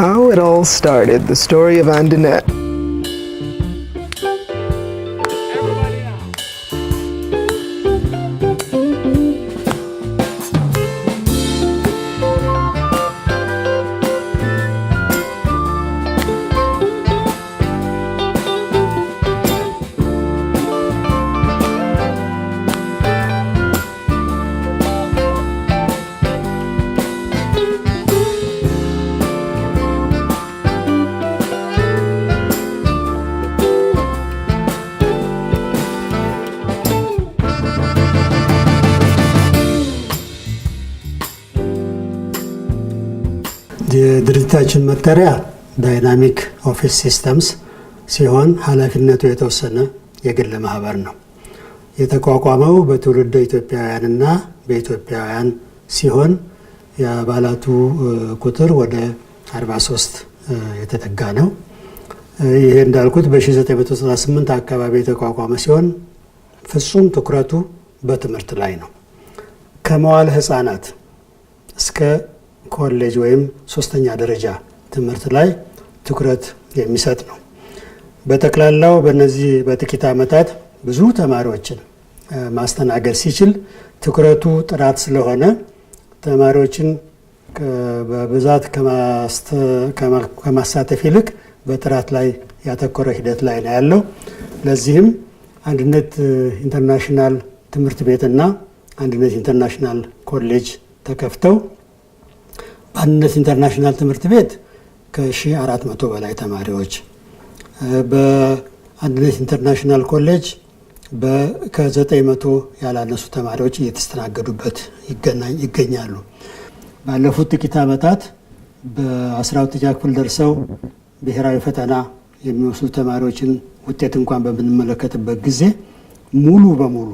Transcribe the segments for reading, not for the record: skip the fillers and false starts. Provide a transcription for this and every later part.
How it all started, the story of Andinet. የድርጅታችን መጠሪያ ዳይናሚክ ኦፊስ ሲስተምስ ሲሆን ኃላፊነቱ የተወሰነ የግል ማህበር ነው። የተቋቋመው በትውልደ ኢትዮጵያውያንና በኢትዮጵያውያን ሲሆን የአባላቱ ቁጥር ወደ 43 የተጠጋ ነው። ይሄ እንዳልኩት በ1998 አካባቢ የተቋቋመ ሲሆን ፍጹም ትኩረቱ በትምህርት ላይ ነው። ከመዋለ ህፃናት እስከ ኮሌጅ ወይም ሶስተኛ ደረጃ ትምህርት ላይ ትኩረት የሚሰጥ ነው። በተክላላው በእነዚህ በጥቂት ዓመታት ብዙ ተማሪዎችን ማስተናገድ ሲችል ትኩረቱ ጥራት ስለሆነ ተማሪዎችን በብዛት ከማሳተፍ ይልቅ በጥራት ላይ ያተኮረ ሂደት ላይ ነው ያለው። ለዚህም አንድነት ኢንተርናሽናል ትምህርት ቤትና አንድነት ኢንተርናሽናል ኮሌጅ ተከፍተው በአንድነት ኢንተርናሽናል ትምህርት ቤት ከ1400 በላይ ተማሪዎች በአንድነት ኢንተርናሽናል ኮሌጅ ከ900 ያላነሱ ተማሪዎች እየተስተናገዱበት ይገኛሉ። ባለፉት ጥቂት ዓመታት በ12ኛ ክፍል ደርሰው ብሔራዊ ፈተና የሚወስዱ ተማሪዎችን ውጤት እንኳን በምንመለከትበት ጊዜ ሙሉ በሙሉ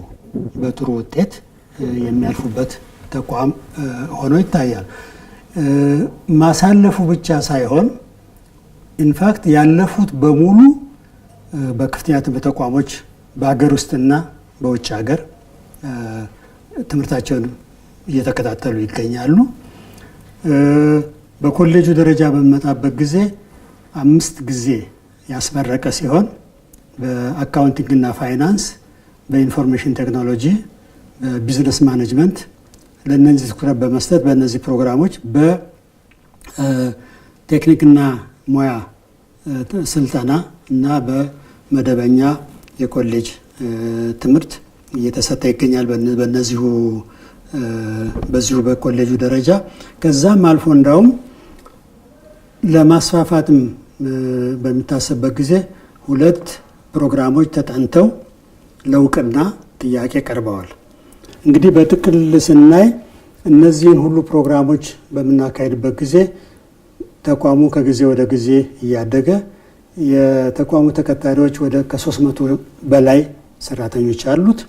በጥሩ ውጤት የሚያልፉበት ተቋም ሆኖ ይታያል። ማሳለፉ ብቻ ሳይሆን ኢንፋክት ያለፉት በሙሉ በከፍተኛ ትምህርት ተቋሞች በአገር ውስጥና በውጭ ሀገር ትምህርታቸውን እየተከታተሉ ይገኛሉ። በኮሌጁ ደረጃ በመጣበት ጊዜ 5 ጊዜ ያስመረቀ ሲሆን በአካውንቲንግ እና ፋይናንስ፣ በኢንፎርሜሽን ቴክኖሎጂ፣ በቢዝነስ ማኔጅመንት ለነዚህ ትኩረት በመስጠት በእነዚህ ፕሮግራሞች በቴክኒክና ሙያ ስልጠና እና በመደበኛ የኮሌጅ ትምህርት እየተሰጠ ይገኛል። በዚሁ በኮሌጁ ደረጃ ከዛም አልፎ እንዳውም ለማስፋፋትም በሚታሰብበት ጊዜ 2 ፕሮግራሞች ተጠንተው ለእውቅና ጥያቄ ቀርበዋል። እንግዲህ በጥቅል ስናይ እነዚህን ሁሉ ፕሮግራሞች በምናካሄድበት ጊዜ ተቋሙ ከጊዜ ወደ ጊዜ እያደገ የተቋሙ ተከታዮች ወደ ከ300 በላይ ሰራተኞች አሉት።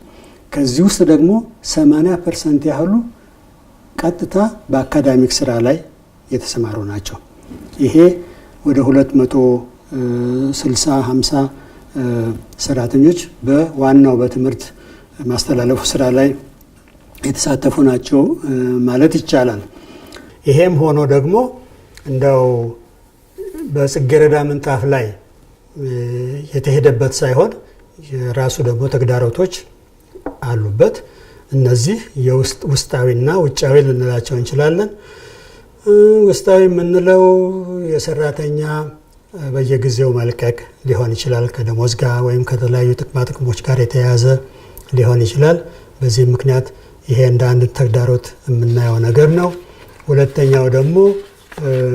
ከዚህ ውስጥ ደግሞ 80% ያህሉ ቀጥታ በአካዳሚክ ስራ ላይ የተሰማሩ ናቸው። ይሄ ወደ 260-50 ሰራተኞች በዋናው በትምህርት ማስተላለፉ ስራ ላይ የተሳተፉ ናቸው ማለት ይቻላል። ይሄም ሆኖ ደግሞ እንደው በጽጌረዳ ምንጣፍ ላይ የተሄደበት ሳይሆን የራሱ ደግሞ ተግዳሮቶች አሉበት። እነዚህ ውስጣዊና ውጫዊ ልንላቸው እንችላለን። ውስጣዊ የምንለው የሰራተኛ በየጊዜው መልቀቅ ሊሆን ይችላል። ከደሞዝ ጋር ወይም ከተለያዩ ጥቅማ ጥቅሞች ጋር የተያያዘ ሊሆን ይችላል። በዚህ ምክንያት ይሄ እንደ አንድ ተግዳሮት የምናየው ነገር ነው። ሁለተኛው ደግሞ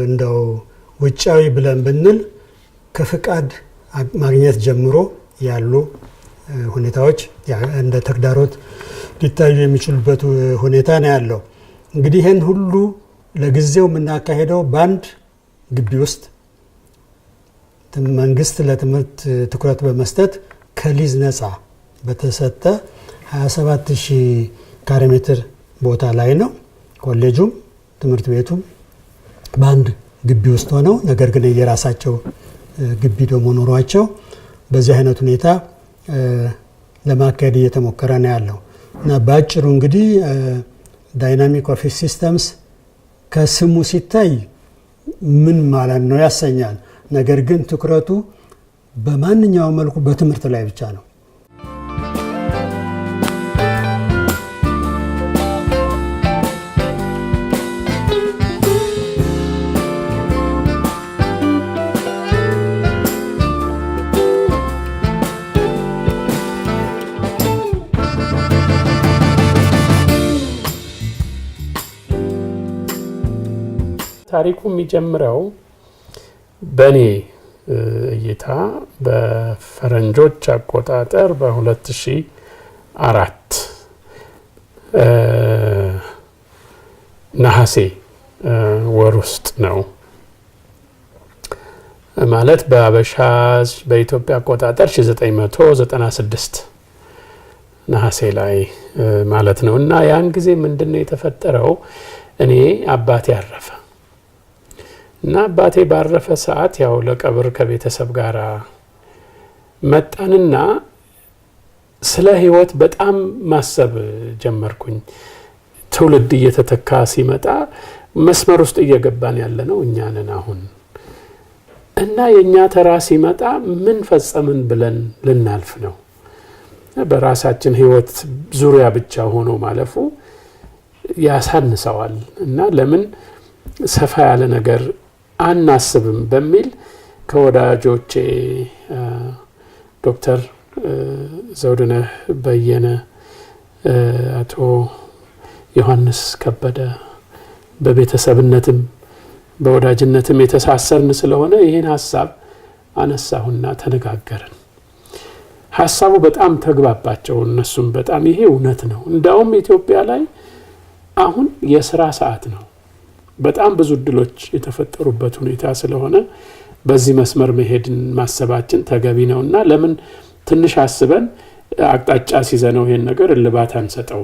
እንደው ውጫዊ ብለን ብንል ከፍቃድ ማግኘት ጀምሮ ያሉ ሁኔታዎች እንደ ተግዳሮት ሊታዩ የሚችሉበት ሁኔታ ነው ያለው። እንግዲህ ይህን ሁሉ ለጊዜው የምናካሄደው በአንድ ግቢ ውስጥ መንግስት ለትምህርት ትኩረት በመስጠት ከሊዝ ነፃ በተሰጠ 27000 ካሬ ሜትር ቦታ ላይ ነው። ኮሌጁም ትምህርት ቤቱም በአንድ ግቢ ውስጥ ሆነው ነገር ግን የራሳቸው ግቢ ደግሞ ኖሯቸው በዚህ አይነት ሁኔታ ለማካሄድ እየተሞከረ ነው ያለው እና በአጭሩ እንግዲህ ዳይናሚክ ኦፊስ ሲስተምስ ከስሙ ሲታይ ምን ማለት ነው ያሰኛል። ነገር ግን ትኩረቱ በማንኛውም መልኩ በትምህርት ላይ ብቻ ነው። ታሪኩ የሚጀምረው በኔ እይታ በፈረንጆች አቆጣጠር በ2004 ነሐሴ ወር ውስጥ ነው ማለት በአበሻ በኢትዮጵያ አቆጣጠር 1996 ነሐሴ ላይ ማለት ነው። እና ያን ጊዜ ምንድነው የተፈጠረው? እኔ አባቴ አረፈ እና አባቴ ባረፈ ሰዓት ያው ለቀብር ከቤተሰብ ጋር መጣንና ስለ ህይወት በጣም ማሰብ ጀመርኩኝ። ትውልድ እየተተካ ሲመጣ መስመር ውስጥ እየገባን ያለነው እኛ ነን አሁን እና የኛ ተራ ሲመጣ ምን ፈጸምን ብለን ልናልፍ ነው። በራሳችን ህይወት ዙሪያ ብቻ ሆኖ ማለፉ ያሳንሰዋል እና ለምን ሰፋ ያለ ነገር አናስብም በሚል ከወዳጆቼ ዶክተር ዘውድነህ በየነ፣ አቶ ዮሐንስ ከበደ በቤተሰብነትም በወዳጅነትም የተሳሰርን ስለሆነ ይሄን ሐሳብ አነሳሁና ተነጋገርን። ሐሳቡ በጣም ተግባባቸው። እነሱም በጣም ይሄ እውነት ነው፣ እንዳውም ኢትዮጵያ ላይ አሁን የሥራ ሰዓት ነው፣ በጣም ብዙ እድሎች የተፈጠሩበት ሁኔታ ስለሆነ በዚህ መስመር መሄድን ማሰባችን ተገቢ ነውና ለምን ትንሽ አስበን አቅጣጫ ሲዘነው ይሄን ነገር እልባት አንሰጠው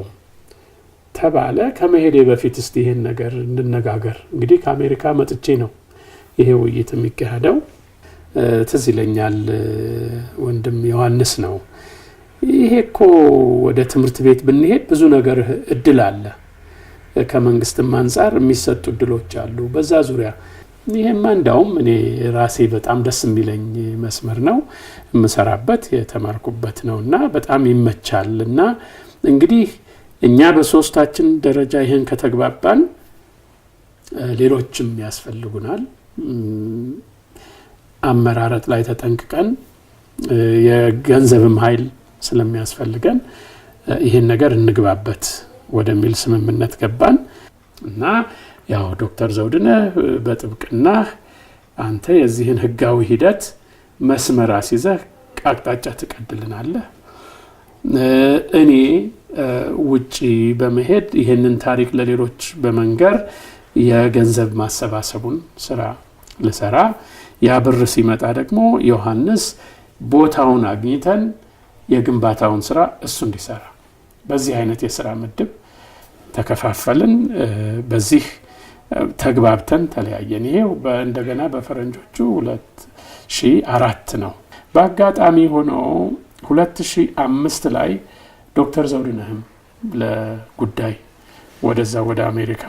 ተባለ። ከመሄዴ በፊት እስቲ ይሄን ነገር እንነጋገር። እንግዲህ ከአሜሪካ መጥቼ ነው ይሄ ውይይት የሚካሄደው። ትዝ ይለኛል ወንድም ዮሐንስ ነው ይሄ እኮ ወደ ትምህርት ቤት ብንሄድ ብዙ ነገር እድል አለ፣ ከመንግስትም አንፃር የሚሰጡ እድሎች አሉ በዛ ዙሪያ። ይሄማ እንዳውም እኔ ራሴ በጣም ደስ የሚለኝ መስመር ነው፣ የምሰራበት የተማርኩበት ነውና በጣም ይመቻልና እንግዲህ እኛ በሶስታችን ደረጃ ይሄን ከተግባባን ሌሎችም ያስፈልጉናል። አመራረት ላይ ተጠንቅቀን የገንዘብም ኃይል ስለሚያስፈልገን ይሄን ነገር እንግባበት ወደሚል ስምምነት ገባን እና ያው ዶክተር ዘውድነህ በጥብቅና አንተ የዚህን ህጋዊ ሂደት መስመር አስይዘህ አቅጣጫ ትቀድልናለህ፣ እኔ ውጪ በመሄድ ይሄንን ታሪክ ለሌሎች በመንገር የገንዘብ ማሰባሰቡን ስራ ልሰራ፣ ያ ብር ሲመጣ ደግሞ ዮሐንስ ቦታውን አግኝተን የግንባታውን ስራ እሱ እንዲሰራ፣ በዚህ አይነት የሥራ ምድብ ተከፋፈልን። በዚህ ተግባብተን ተለያየን። ይሄው እንደገና በፈረንጆቹ 2004 ነው። በአጋጣሚ ሆኖ 2005 ላይ ዶክተር ዘውድነህም ለጉዳይ ወደዛ ወደ አሜሪካ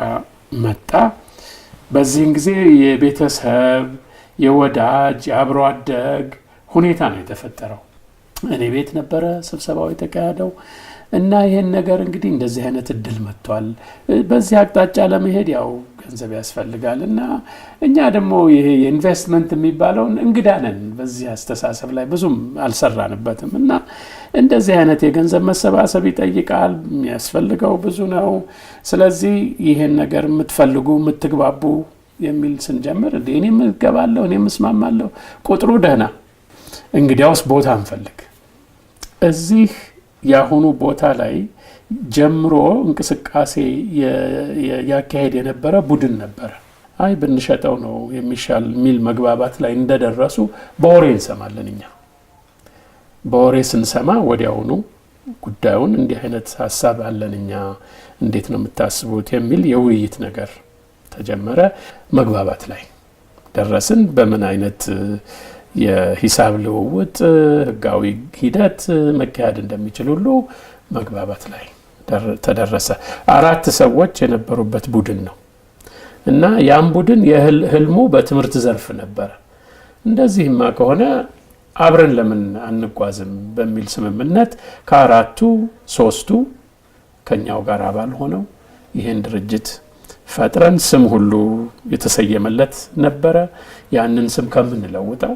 መጣ። በዚህን ጊዜ የቤተሰብ የወዳጅ የአብሮ አደግ ሁኔታ ነው የተፈጠረው። እኔ ቤት ነበረ ስብሰባው የተካሄደው እና ይሄን ነገር እንግዲህ እንደዚህ አይነት እድል መጥቷል፣ በዚህ አቅጣጫ ለመሄድ ያው ገንዘብ ያስፈልጋል እና እኛ ደግሞ ይሄ ኢንቨስትመንት የሚባለውን እንግዳ ነን፣ በዚህ አስተሳሰብ ላይ ብዙም አልሰራንበትም እና እንደዚህ አይነት የገንዘብ መሰባሰብ ይጠይቃል፣ የሚያስፈልገው ብዙ ነው። ስለዚህ ይሄን ነገር የምትፈልጉ የምትግባቡ የሚል ስንጀምር እኔም እገባለሁ፣ እኔም እስማማለሁ፣ ቁጥሩ ደህና፣ እንግዲያውስ ቦታ እንፈልግ። እዚህ ያሁኑ ቦታ ላይ ጀምሮ እንቅስቃሴ ያካሄድ የነበረ ቡድን ነበረ። አይ ብንሸጠው ነው የሚሻል ሚል መግባባት ላይ እንደደረሱ በወሬ እንሰማለን። እኛ በወሬ ስንሰማ ወዲያውኑ ጉዳዩን እንዲህ አይነት ሐሳብ አለን እኛ፣ እንዴት ነው የምታስቡት የሚል የውይይት ነገር ተጀመረ። መግባባት ላይ ደረስን። በምን አይነት የሂሳብ ልውውጥ ህጋዊ ሂደት መካሄድ እንደሚችል ሁሉ መግባባት ላይ ተደረሰ። 4 ሰዎች የነበሩበት ቡድን ነው። እና ያን ቡድን የህልሙ በትምህርት ዘርፍ ነበር። እንደዚህማ ከሆነ አብረን ለምን አንጓዝም በሚል ስምምነት ከአራቱ ሶስቱ ከኛው ጋር አባል ሆነው ይሄን ድርጅት ፈጥረን ስም ሁሉ የተሰየመለት ነበረ። ያንን ስም ከምንለውጠው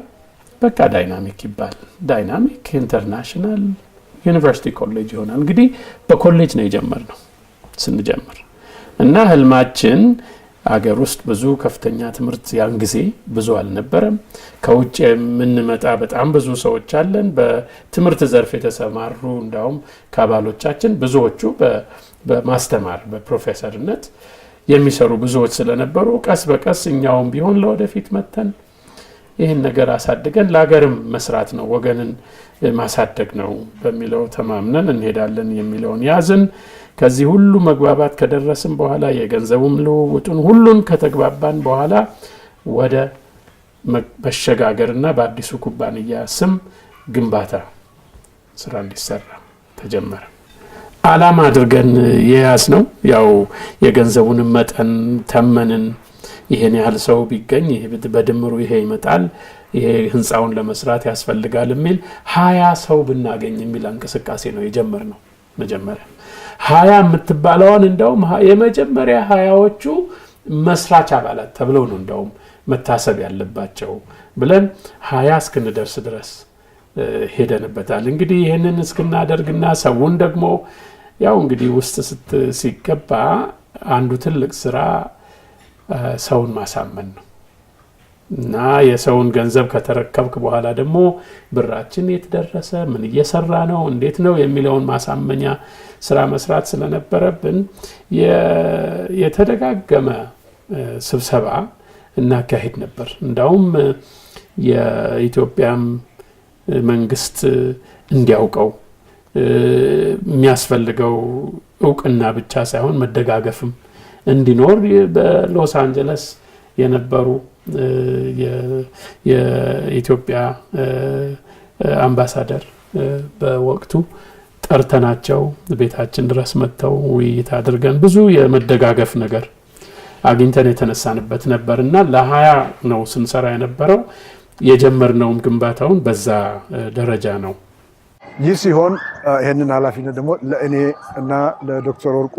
በቃ ዳይናሚክ ይባል፣ ዳይናሚክ ኢንተርናሽናል ዩኒቨርሲቲ ኮሌጅ ይሆናል። እንግዲህ በኮሌጅ ነው የጀመርነው ስንጀምር እና ህልማችን አገር ውስጥ ብዙ ከፍተኛ ትምህርት ያን ጊዜ ብዙ አልነበረም። ከውጭ የምንመጣ በጣም ብዙ ሰዎች አለን በትምህርት ዘርፍ የተሰማሩ። እንዳውም ከአባሎቻችን ብዙዎቹ በማስተማር በፕሮፌሰርነት የሚሰሩ ብዙዎች ስለነበሩ ቀስ በቀስ እኛውም ቢሆን ለወደፊት መተን ይህን ነገር አሳድገን ለሀገርም መስራት ነው ወገንን ማሳደግ ነው በሚለው ተማምነን እንሄዳለን የሚለውን ያዝን። ከዚህ ሁሉ መግባባት ከደረስን በኋላ የገንዘቡም ልውውጡን ሁሉን ከተግባባን በኋላ ወደ መሸጋገርና በአዲሱ ኩባንያ ስም ግንባታ ስራ እንዲሰራ ተጀመረ። ዓላማ አድርገን የያዝ ነው ያው የገንዘቡን መጠን ተመንን። ይሄን ያህል ሰው ቢገኝ በድምሩ ይሄ ይመጣል፣ ይሄ ህንጻውን ለመስራት ያስፈልጋል የሚል 20 ሰው ብናገኝ የሚል እንቅስቃሴ ነው የጀመርነው። መጀመሪያ 20 የምትባለውን እንደውም የመጀመሪያ 20ዎቹ መስራች አባላት ተብለው ነው እንደውም መታሰብ ያለባቸው ብለን 20 እስክንደርስ ድረስ ሄደንበታል። እንግዲህ ይሄንን እስክናደርግና ሰውን ደግሞ ያው እንግዲህ ውስጥ ሲገባ አንዱ ትልቅ ስራ ሰውን ማሳመን ነው እና የሰውን ገንዘብ ከተረከብክ በኋላ ደግሞ ብራችን የት ደረሰ፣ ምን እየሰራ ነው፣ እንዴት ነው የሚለውን ማሳመኛ ስራ መስራት ስለነበረብን የተደጋገመ ስብሰባ እናካሄድ ነበር። እንዳውም የኢትዮጵያም መንግስት እንዲያውቀው የሚያስፈልገው እውቅና ብቻ ሳይሆን መደጋገፍም እንዲኖር በሎስ አንጀለስ የነበሩ የኢትዮጵያ አምባሳደር በወቅቱ ጠርተናቸው ቤታችን ድረስ መጥተው ውይይት አድርገን ብዙ የመደጋገፍ ነገር አግኝተን የተነሳንበት ነበርና ለ20 ነው ስንሰራ የነበረው። የጀመርነውም ግንባታውን በዛ ደረጃ ነው። ይህ ሲሆን ይሄንን ኃላፊነት ደግሞ ለእኔ እና ለዶክተር ወርቁ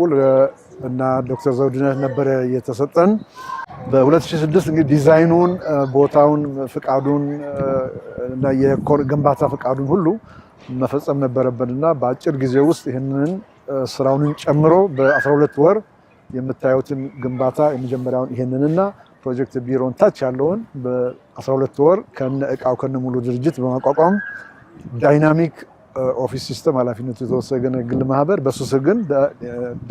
እና ዶክተር ዘውድነህ ነበር የተሰጠን። በ2006 እንግዲህ ዲዛይኑን፣ ቦታውን፣ ፍቃዱን እና የግንባታ ፍቃዱን ሁሉ መፈጸም ነበረብንና በአጭር ጊዜ ውስጥ ይሄንን ስራውን ጨምሮ በ12 ወር የምታዩትን ግንባታ የመጀመሪያውን ይሄንንና ፕሮጀክት ቢሮን ታች ያለውን በ12 ወር ከነ እቃው ከነ ሙሉ ድርጅት በማቋቋም ዳይናሚክ ኦፊስ ሲስተም ኃላፊነቱ የተወሰነ ግል ማህበር በሱ ስር ግን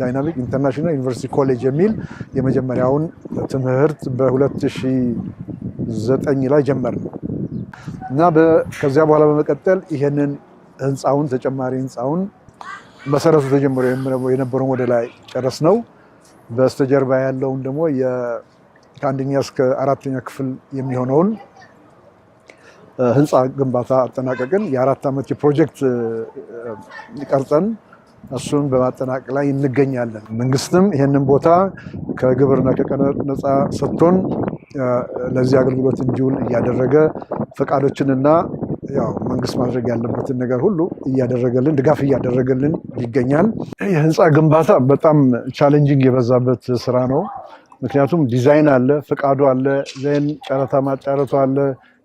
ዳይናሚክ ኢንተርናሽናል ዩኒቨርሲቲ ኮሌጅ የሚል የመጀመሪያውን ትምህርት በ2009 ላይ ጀመርን እና ከዚያ በኋላ በመቀጠል ይሄንን ህንፃውን ተጨማሪ ህንፃውን መሰረቱ ተጀምሮ የነበረውን ወደ ላይ ጨረስ ነው። በስተጀርባ ያለውን ደግሞ ከአንደኛ እስከ አራተኛ ክፍል የሚሆነውን ህንፃ ግንባታ አጠናቀቅን። የ4 ዓመት የፕሮጀክት ቀርጸን እሱን በማጠናቀቅ ላይ እንገኛለን። መንግስትም ይሄንን ቦታ ከግብርና ከቀረጥ ነፃ ሰጥቶን ለዚህ አገልግሎት እንዲውል እያደረገ ፈቃዶችንና ያው መንግስት ማድረግ ያለበትን ነገር ሁሉ እያደረገልን ድጋፍ እያደረገልን ይገኛል። የህንፃ ግንባታ በጣም ቻሌንጂንግ የበዛበት ስራ ነው። ምክንያቱም ዲዛይን አለ፣ ፈቃዱ አለ፣ ዘን ጨረታ ማጫረቱ አለ።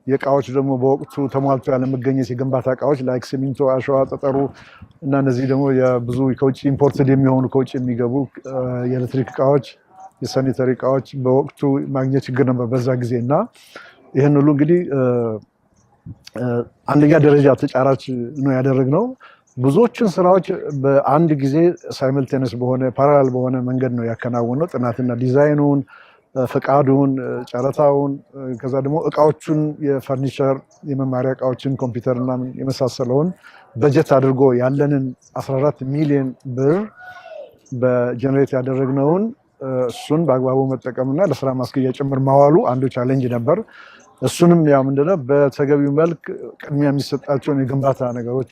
የእቃዎች ደግሞ በወቅቱ ተሟልቶ ያለመገኘት የግንባታ እቃዎች ላይክ ሲሚንቶ፣ አሸዋ፣ ጠጠሩ እና እነዚህ ደግሞ ብዙ ከውጭ ኢምፖርትድ የሚሆኑ ከውጭ የሚገቡ የኤሌክትሪክ እቃዎች፣ የሳኒተሪ እቃዎች በወቅቱ ማግኘት ችግር ነበር በዛ ጊዜ እና ይህን ሁሉ እንግዲህ አንደኛ ደረጃ ተጫራች ነው ያደረግነው። ብዙዎችን ስራዎች በአንድ ጊዜ ሳይመልቴነስ በሆነ ፓራላል በሆነ መንገድ ነው ያከናወነው። ጥናትና ዲዛይኑን፣ ፈቃዱን፣ ጨረታውን፣ ከዛ ደግሞ እቃዎቹን የፈርኒቸር የመማሪያ እቃዎችን ኮምፒውተርና የመሳሰለውን በጀት አድርጎ ያለንን 14 ሚሊዮን ብር በጀነሬት ያደረግነውን እሱን በአግባቡ መጠቀምና ለስራ ማስኬጃ ጭምር ማዋሉ አንዱ ቻሌንጅ ነበር። እሱንም ያው ምንድነው በተገቢው መልክ ቅድሚያ የሚሰጣቸውን የግንባታ ነገሮች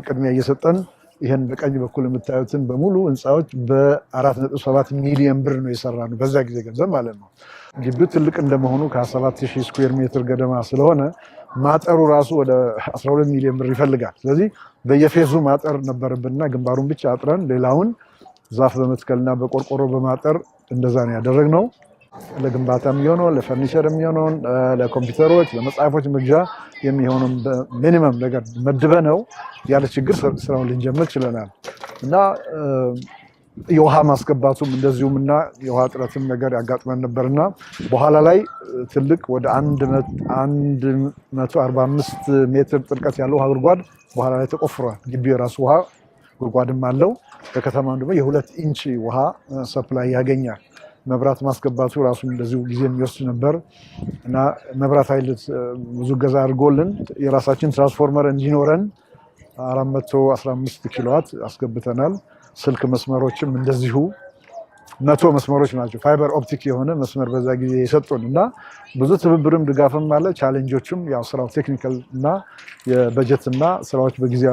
ቅድሚያ እየሰጠን ይሄን በቀኝ በኩል የምታዩትን በሙሉ ህንፃዎች በ4.7 ሚሊዮን ብር ነው የሰራነው በዛ ጊዜ ገንዘብ ማለት ነው። ግቢው ትልቅ እንደመሆኑ ከ7000 ስኩዌር ሜትር ገደማ ስለሆነ ማጠሩ ራሱ ወደ 12 ሚሊዮን ብር ይፈልጋል። ስለዚህ በየፌዙ ማጠር ነበረብንና ግንባሩን ብቻ አጥረን ሌላውን ዛፍ በመትከልና በቆርቆሮ በማጠር እንደዛ ነው ያደረግነው። ለግንባታ የሚሆነው ለፈርኒቸር የሚሆነው ለኮምፒውተሮች ለመጽሐፎች መግዣ የሚሆነው ሚኒመም ነገር መድበነው ያለ ችግር ስራውን ልንጀምር ችለናል። እና የውሃ ማስገባቱም እንደዚሁምና የውሃ እጥረትም ነገር ያጋጥመን ነበርና በኋላ ላይ ትልቅ ወደ 145 ሜትር ጥልቀት ያለው ውሃ ጉድጓድ በኋላ ላይ ተቆፍሯል። ግቢው የራሱ ውሃ ጉድጓድም አለው። ከከተማው ደግሞ የ2 ኢንች ውሃ ሰፕላይ ያገኛል። መብራት ማስገባቱ ራሱ እንደዚሁ ጊዜ የሚወስድ ነበር እና መብራት ኃይል ብዙ ገዛ አድርጎልን የራሳችን ትራንስፎርመር እንዲኖረን 415 ኪሎዋት አስገብተናል። ስልክ መስመሮችም እንደዚሁ 100 መስመሮች ናቸው ፋይበር ኦፕቲክ የሆነ መስመር በዛ ጊዜ የሰጡን እና ብዙ ትብብርም ድጋፍም አለ። ቻሌንጆችም ያው ስራው ቴክኒካል እና የበጀትና ስራዎች በጊዜ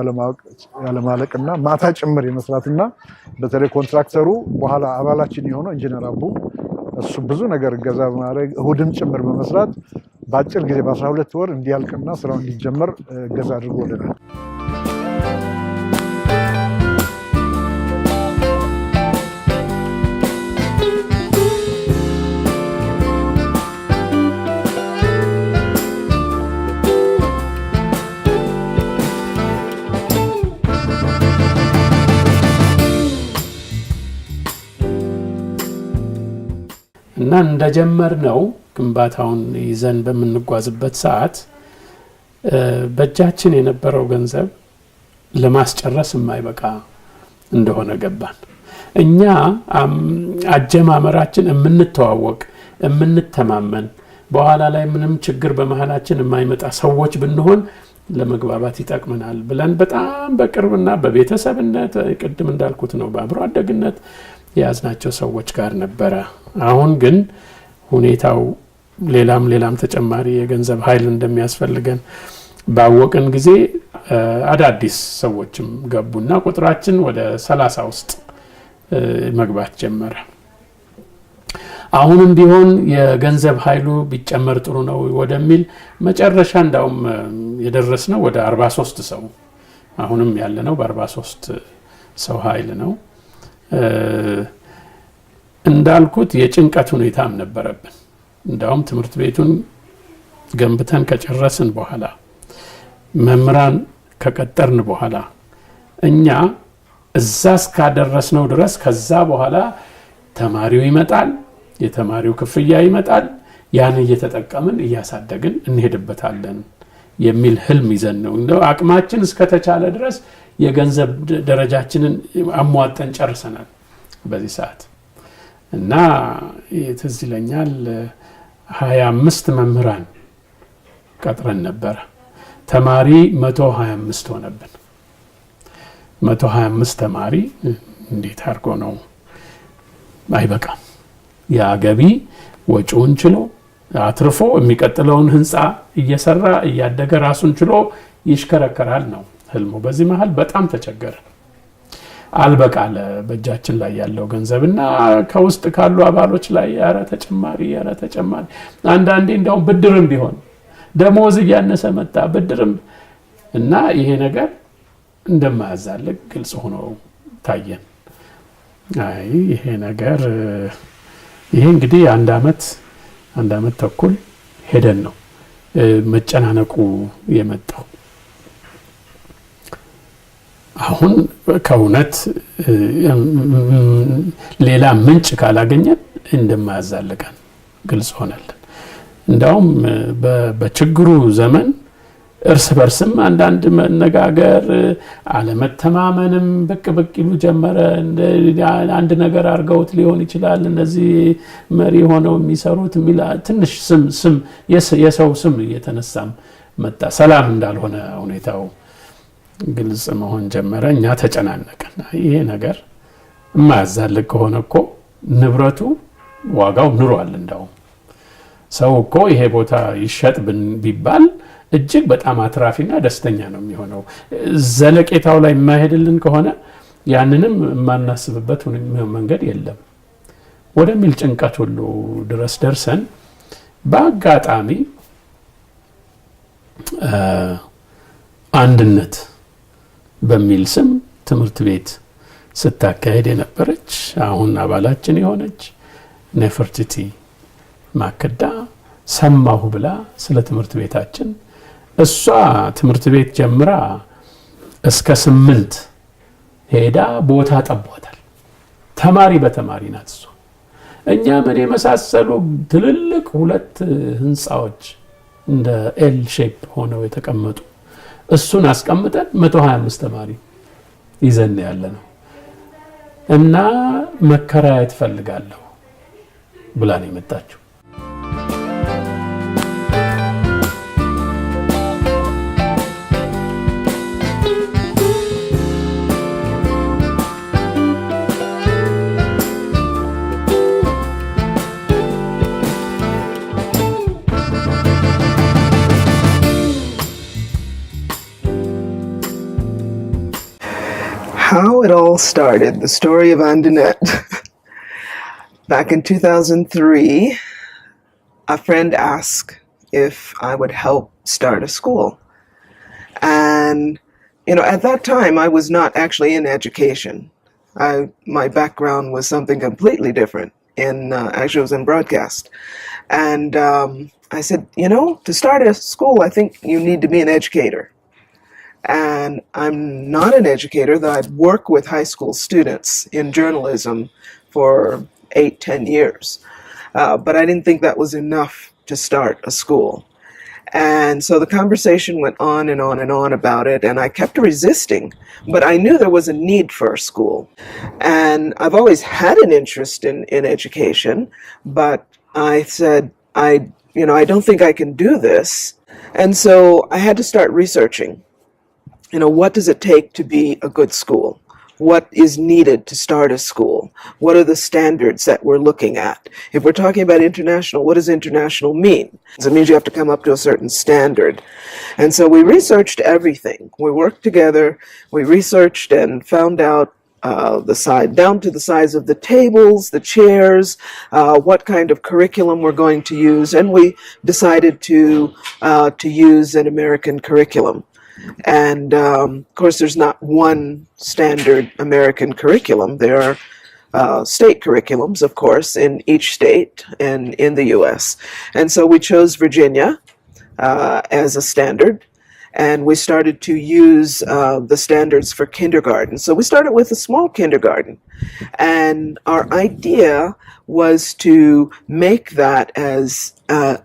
ያለማለቅና ማታ ጭምር የመስራትና በተለይ ኮንትራክተሩ በኋላ አባላችን የሆነው ኢንጂነር አቡ እሱ ብዙ ነገር እገዛ በማድረግ እሁድም ጭምር በመስራት በአጭር ጊዜ በ12 ወር እንዲያልቅና ስራው እንዲጀመር እገዛ አድርጎልናል። እና እንደጀመርነው ግንባታውን ይዘን በምንጓዝበት ሰዓት በእጃችን የነበረው ገንዘብ ለማስጨረስ የማይበቃ እንደሆነ ገባን። እኛ አጀማመራችን የምንተዋወቅ የምንተማመን በኋላ ላይ ምንም ችግር በመሃላችን የማይመጣ ሰዎች ብንሆን ለመግባባት ይጠቅመናል ብለን በጣም በቅርብና በቤተሰብነት ቅድም እንዳልኩት ነው በአብሮ አደግነት የያዝናቸው ሰዎች ጋር ነበረ። አሁን ግን ሁኔታው ሌላም ተጨማሪ የገንዘብ ኃይል እንደሚያስፈልገን ባወቅን ጊዜ አዳዲስ ሰዎችም ገቡና ቁጥራችን ወደ 30 ውስጥ መግባት ጀመረ። አሁንም ቢሆን የገንዘብ ኃይሉ ቢጨመር ጥሩ ነው ወደሚል መጨረሻ እንዳውም የደረስነው ወደ 43 ሰው አሁንም ያለነው በ43 ሰው ኃይል ነው። እንዳልኩት የጭንቀት ሁኔታም ነበረብን። እንዳውም ትምህርት ቤቱን ገንብተን ከጨረስን በኋላ መምህራን ከቀጠርን በኋላ እኛ እዛ እስካደረስነው ድረስ ከዛ በኋላ ተማሪው ይመጣል፣ የተማሪው ክፍያ ይመጣል፣ ያን እየተጠቀምን እያሳደግን እንሄድበታለን የሚል ህልም ይዘን ነው። እንደው አቅማችን እስከተቻለ ድረስ የገንዘብ ደረጃችንን አሟጠን ጨርሰናል በዚህ ሰዓት እና ትዝ ይለኛል 25 መምህራን ቀጥረን ነበር። ተማሪ 125 ሆነብን። 125 ተማሪ እንዴት አድርጎ ነው አይበቃም። ያ ገቢ ወጪውን ችሎ አትርፎ የሚቀጥለውን ህንፃ እየሰራ እያደገ ራሱን ችሎ ይሽከረከራል ነው ህልሙ። በዚህ መሃል በጣም ተቸገረ። አልበቃለ በእጃችን ላይ ያለው ገንዘብና ከውስጥ ካሉ አባሎች ላይ ያረ ተጨማሪ አንዳንዴ እንደው ብድርም ቢሆን ደሞዝ እያነሰ መጣ ብድርም እና ይሄ ነገር እንደማያዛልቅ ግልጽ ሆኖ ታየን። አይ ይሄ ነገር ይሄ እንግዲህ አንድ አመት ተኩል ሄደን ነው መጨናነቁ የመጣው። አሁን ከእውነት ሌላ ምንጭ ካላገኘን እንደማያዛልቀን ግልጽ ሆነልን። እንዳውም በችግሩ ዘመን እርስ በርስም አንዳንድ መነጋገር አለመተማመንም ብቅ ይሉ ጀመረ። አንድ ነገር አርገውት ሊሆን ይችላል እነዚህ መሪ ሆነው የሚሰሩት ሚላ ትንሽ ስም የሰው ስም እየተነሳም መጣ። ሰላም እንዳልሆነ ሁኔታው ግልጽ መሆን ጀመረ። እኛ ተጨናነቅን። ይሄ ነገር የማያዛልቅ ከሆነ እኮ ንብረቱ ዋጋው ኑሯል። እንዳው ሰው እኮ ይሄ ቦታ ይሸጥ ቢባል እጅግ በጣም አትራፊና ደስተኛ ነው የሚሆነው። ዘለቄታው ላይ የማይሄድልን ከሆነ ያንንም የማናስብበት መንገድ የለም ወደሚል ጭንቀት ሁሉ ድረስ ደርሰን በአጋጣሚ አንድነት በሚል ስም ትምህርት ቤት ስታካሄድ የነበረች አሁን አባላችን የሆነች ኔፈርቲቲ ማከዳ ሰማሁ ብላ ስለ ትምህርት ቤታችን እሷ ትምህርት ቤት ጀምራ እስከ 8 ሄዳ ቦታ ጠቧታል። ተማሪ በተማሪ ናት እሷ። እኛ ምን የመሳሰሉ ትልልቅ 2 ህንጻዎች እንደ ኤል ሼፕ ሆነው የተቀመጡ እሱን አስቀምጠን 125 ተማሪ ይዘን ያለነው እና መከራየት ፈልጋለሁ ብላ ነው የመጣችው። How it all started, the story of Andinet. Back in 2003, a friend asked if I would help start a school. And, at that time, I was not actually in education. My background was something completely different. Actually, it was in broadcast. And I said, to start a school, I think you need to be an educator. And I'm not an educator, though I'd work with high school students in journalism for 8-10 years. But I didn't think that was enough to start a school. And so the conversation went on and on and on about it, and I kept resisting. But I knew there was a need for a school. And I've always had an interest in education, but I said, I don't think I can do this. And so I had to start researching. What does it take to be a good school? What is needed to start a school? What are the standards that we're looking at? If we're talking about international, what does international mean? It means you have to come up to a certain standard. And so we researched everything. We worked together. We researched and found out down to the size of the tables, the chairs, what kind of curriculum we're going to use. And we decided to use an American curriculum. And of course, there's not one standard American curriculum. There are state curriculums, of course, in each state and in the U.S. And so we chose Virginia as a standard, and we started to use the standards for kindergarten. So we started with a small kindergarten, and our idea was to make that as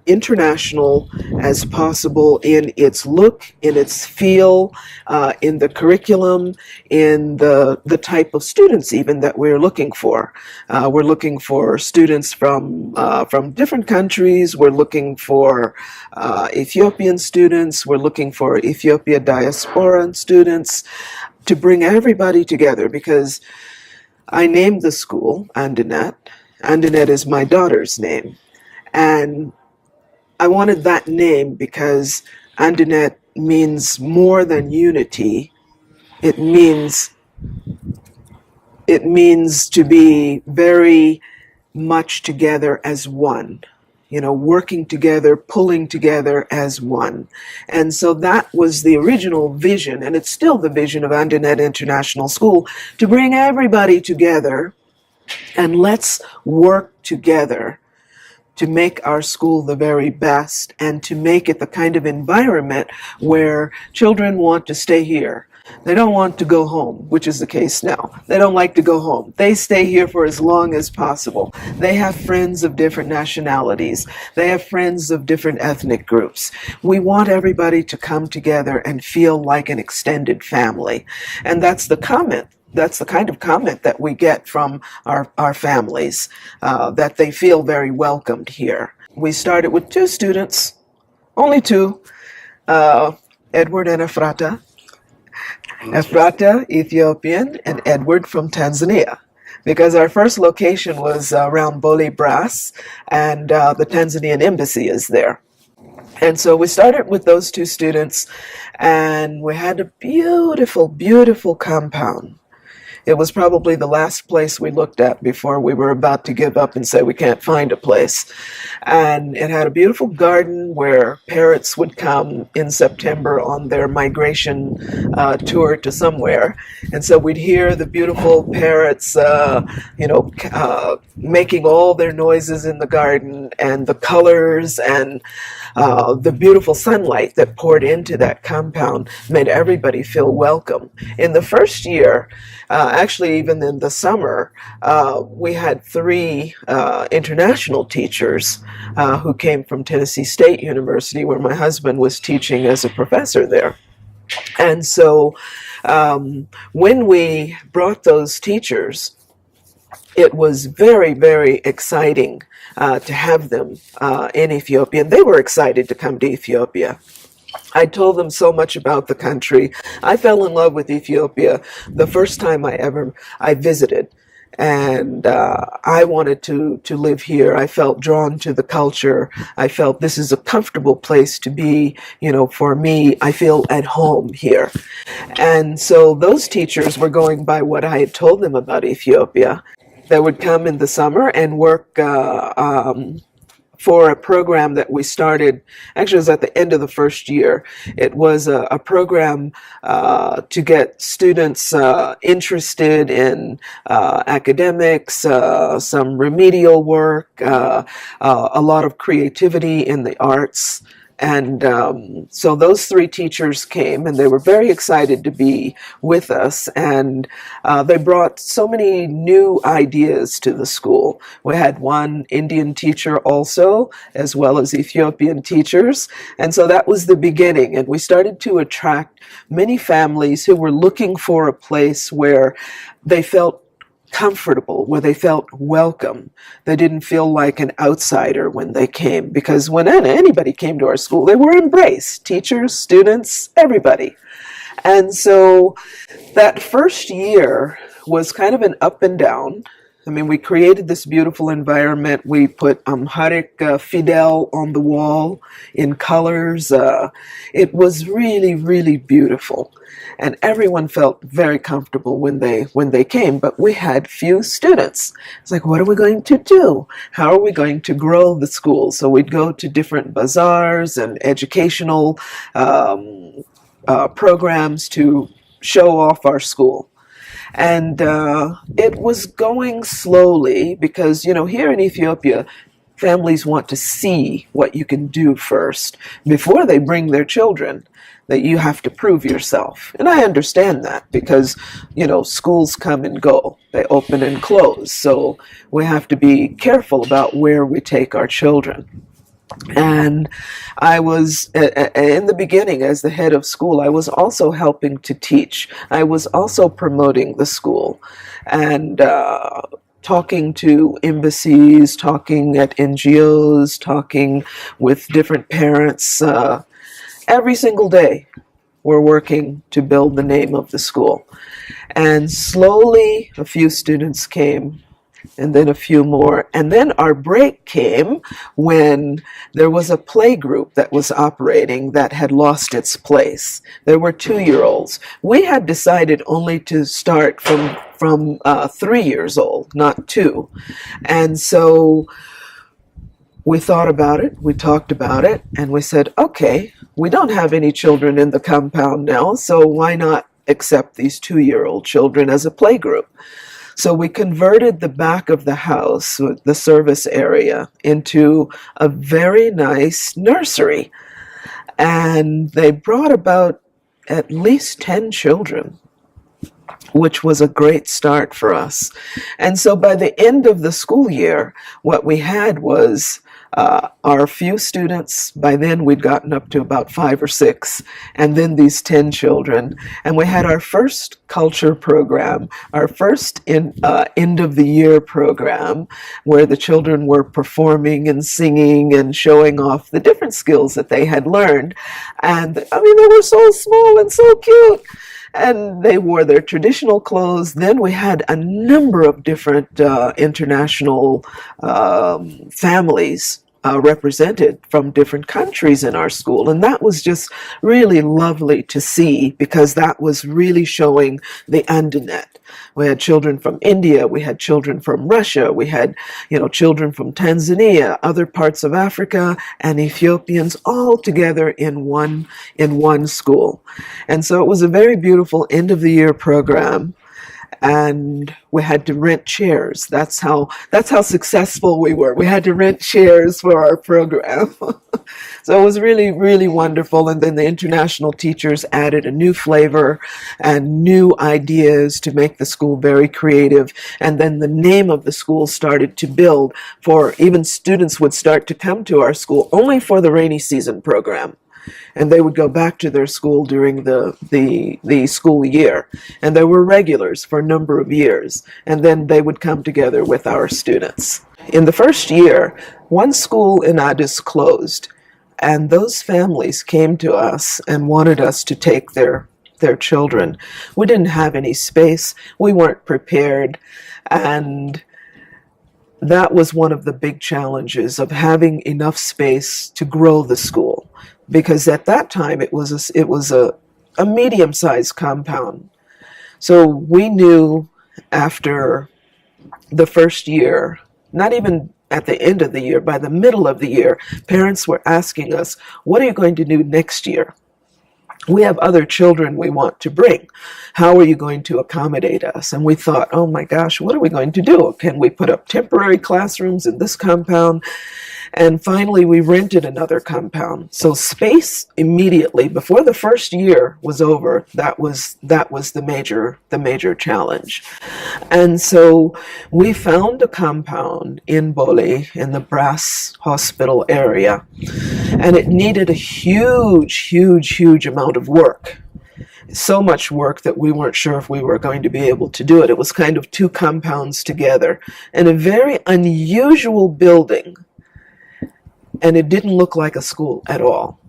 international as possible in its look, in its feel, in the curriculum, in the type of students even that we're looking for. We're looking for students from different countries. We're looking for Ethiopian students. We're looking for Ethiopia diaspora students, to bring everybody together, because I named the school Andinet. Andinet is my daughter's name. And I wanted that name because Andinet means more than unity. It means to be very much together as one, working together, pulling together as one. And so that was the original vision, and it's still the vision of Andinet International School, to bring everybody together, and let's work together to make our school the very best, and to make it the kind of environment where children want to stay here. They don't want to go home, which is the case now. They don't like to go home. They stay here for as long as possible. They have friends of different nationalities. They have friends of different ethnic groups. We want everybody to come together and feel like an extended family. And that's the comment. That's the kind of comment that we get from our families, that they feel very welcomed here. We started with 2 students, only 2, Edward and Ephrata. Ephrata, Ethiopian, and Edward from Tanzania, because our first location was around Bole Brass, and the Tanzanian embassy is there. And so we started with those two students, and we had a beautiful, beautiful compound. It was probably the last place we looked at before we were about to give up and say we can't find a place. And it had a beautiful garden where parrots would come in September on their migration tour to somewhere. And so we'd hear the beautiful parrots, making all their noises in the garden, and the colors and the beautiful sunlight that poured into that compound made everybody feel welcome. In the first year, actually even in the summer, we had three international teachers who came from Tennessee State University, where my husband was teaching as a professor there. And so when we brought those teachers, it was very, very exciting to have them in Ethiopia. And they were excited to come to Ethiopia. I told them so much about the country. I fell in love with Ethiopia the first time I visited. And I wanted to live here. I felt drawn to the culture. I felt this is a comfortable place to be. For me, I feel at home here. And so those teachers were going by what I had told them about Ethiopia. They would come in the summer and work for a program that we started. Actually, it was at the end of the first year. It was a program to get students interested in academics, some remedial work, a lot of creativity in the arts. And so those three teachers came, and they were very excited to be with us. And they brought so many new ideas to the school. We had one Indian teacher also, as well as Ethiopian teachers. And so that was the beginning. And we started to attract many families who were looking for a place where they felt comfortable, where they felt welcome. They didn't feel like an outsider when they came, because when anybody came to our school, they were embraced. Teachers, students, everybody. And so that first year was kind of an up and down. I mean, we created this beautiful environment. We put Amharic Fidel on the wall in colors. It was really, really beautiful. And everyone felt very comfortable when they came, but we had few students. It's like, what are we going to do? How are we going to grow the school? So we'd go to different bazaars and educational programs to show off our school. And it was going slowly because, here in Ethiopia, families want to see what you can do first before they bring their children, that you have to prove yourself. And I understand that because, schools come and go. They open and close. So we have to be careful about where we take our children. And I was, in the beginning, as the head of school, I was also helping to teach. I was also promoting the school and talking to embassies, talking at NGOs, talking with different parents. Every single day, we're working to build the name of the school. And slowly, a few students came, and then a few more. And then our break came when there was a play group that was operating that had lost its place. There were 2-year-olds. We had decided only to start from 3 years old, not 2. And so we thought about it, we talked about it, and we said, okay, we don't have any children in the compound now, so why not accept these 2-year-old children as a play group? So we converted the back of the house, the service area, into a very nice nursery. And they brought about at least 10 children, which was a great start for us. And so by the end of the school year, what we had was our few students. By then we'd gotten up to about 5 or 6, and then these 10 children. And we had our first culture program, our first end of the year program, where the children were performing and singing and showing off the different skills that they had learned. And they were so small and so cute. And they wore their traditional clothes. Then we had a number of different international families represented from different countries in our school. And that was just really lovely to see, because that was really showing the Andinet. We had children from India, we had children from Russia, we had, children from Tanzania, other parts of Africa, and Ethiopians all together in one school. And so it was a very beautiful end of the year program. And we had to rent chairs. That's how successful we were. We had to rent chairs for our program. So it was really, really wonderful. And then the international teachers added a new flavor and new ideas to make the school very creative. And then the name of the school started to build, for even students would start to come to our school only for the rainy season program. And they would go back to their school during the school year. And they were regulars for a number of years. And then they would come together with our students. In the first year, one school in Addis closed. And those families came to us and wanted us to take their children. We didn't have any space. We weren't prepared. And that was one of the big challenges of having enough space to grow the school. Because at that time it was a medium-sized compound. So we knew after the first year, not even at the end of the year, by the middle of the year, parents were asking us, what are you going to do next year? We have other children we want to bring. How are you going to accommodate us? And we thought, oh my gosh, what are we going to do? Can we put up temporary classrooms in this compound? And finally, we rented another compound. So space immediately, before the first year was over, that was the major challenge. And so we found a compound in Bole, in the Brass Hospital area, and it needed a huge amount of work. So much work that we weren't sure if we were going to be able to do it. It was kind of two compounds together, and a very unusual building. And it didn't look like a school at all.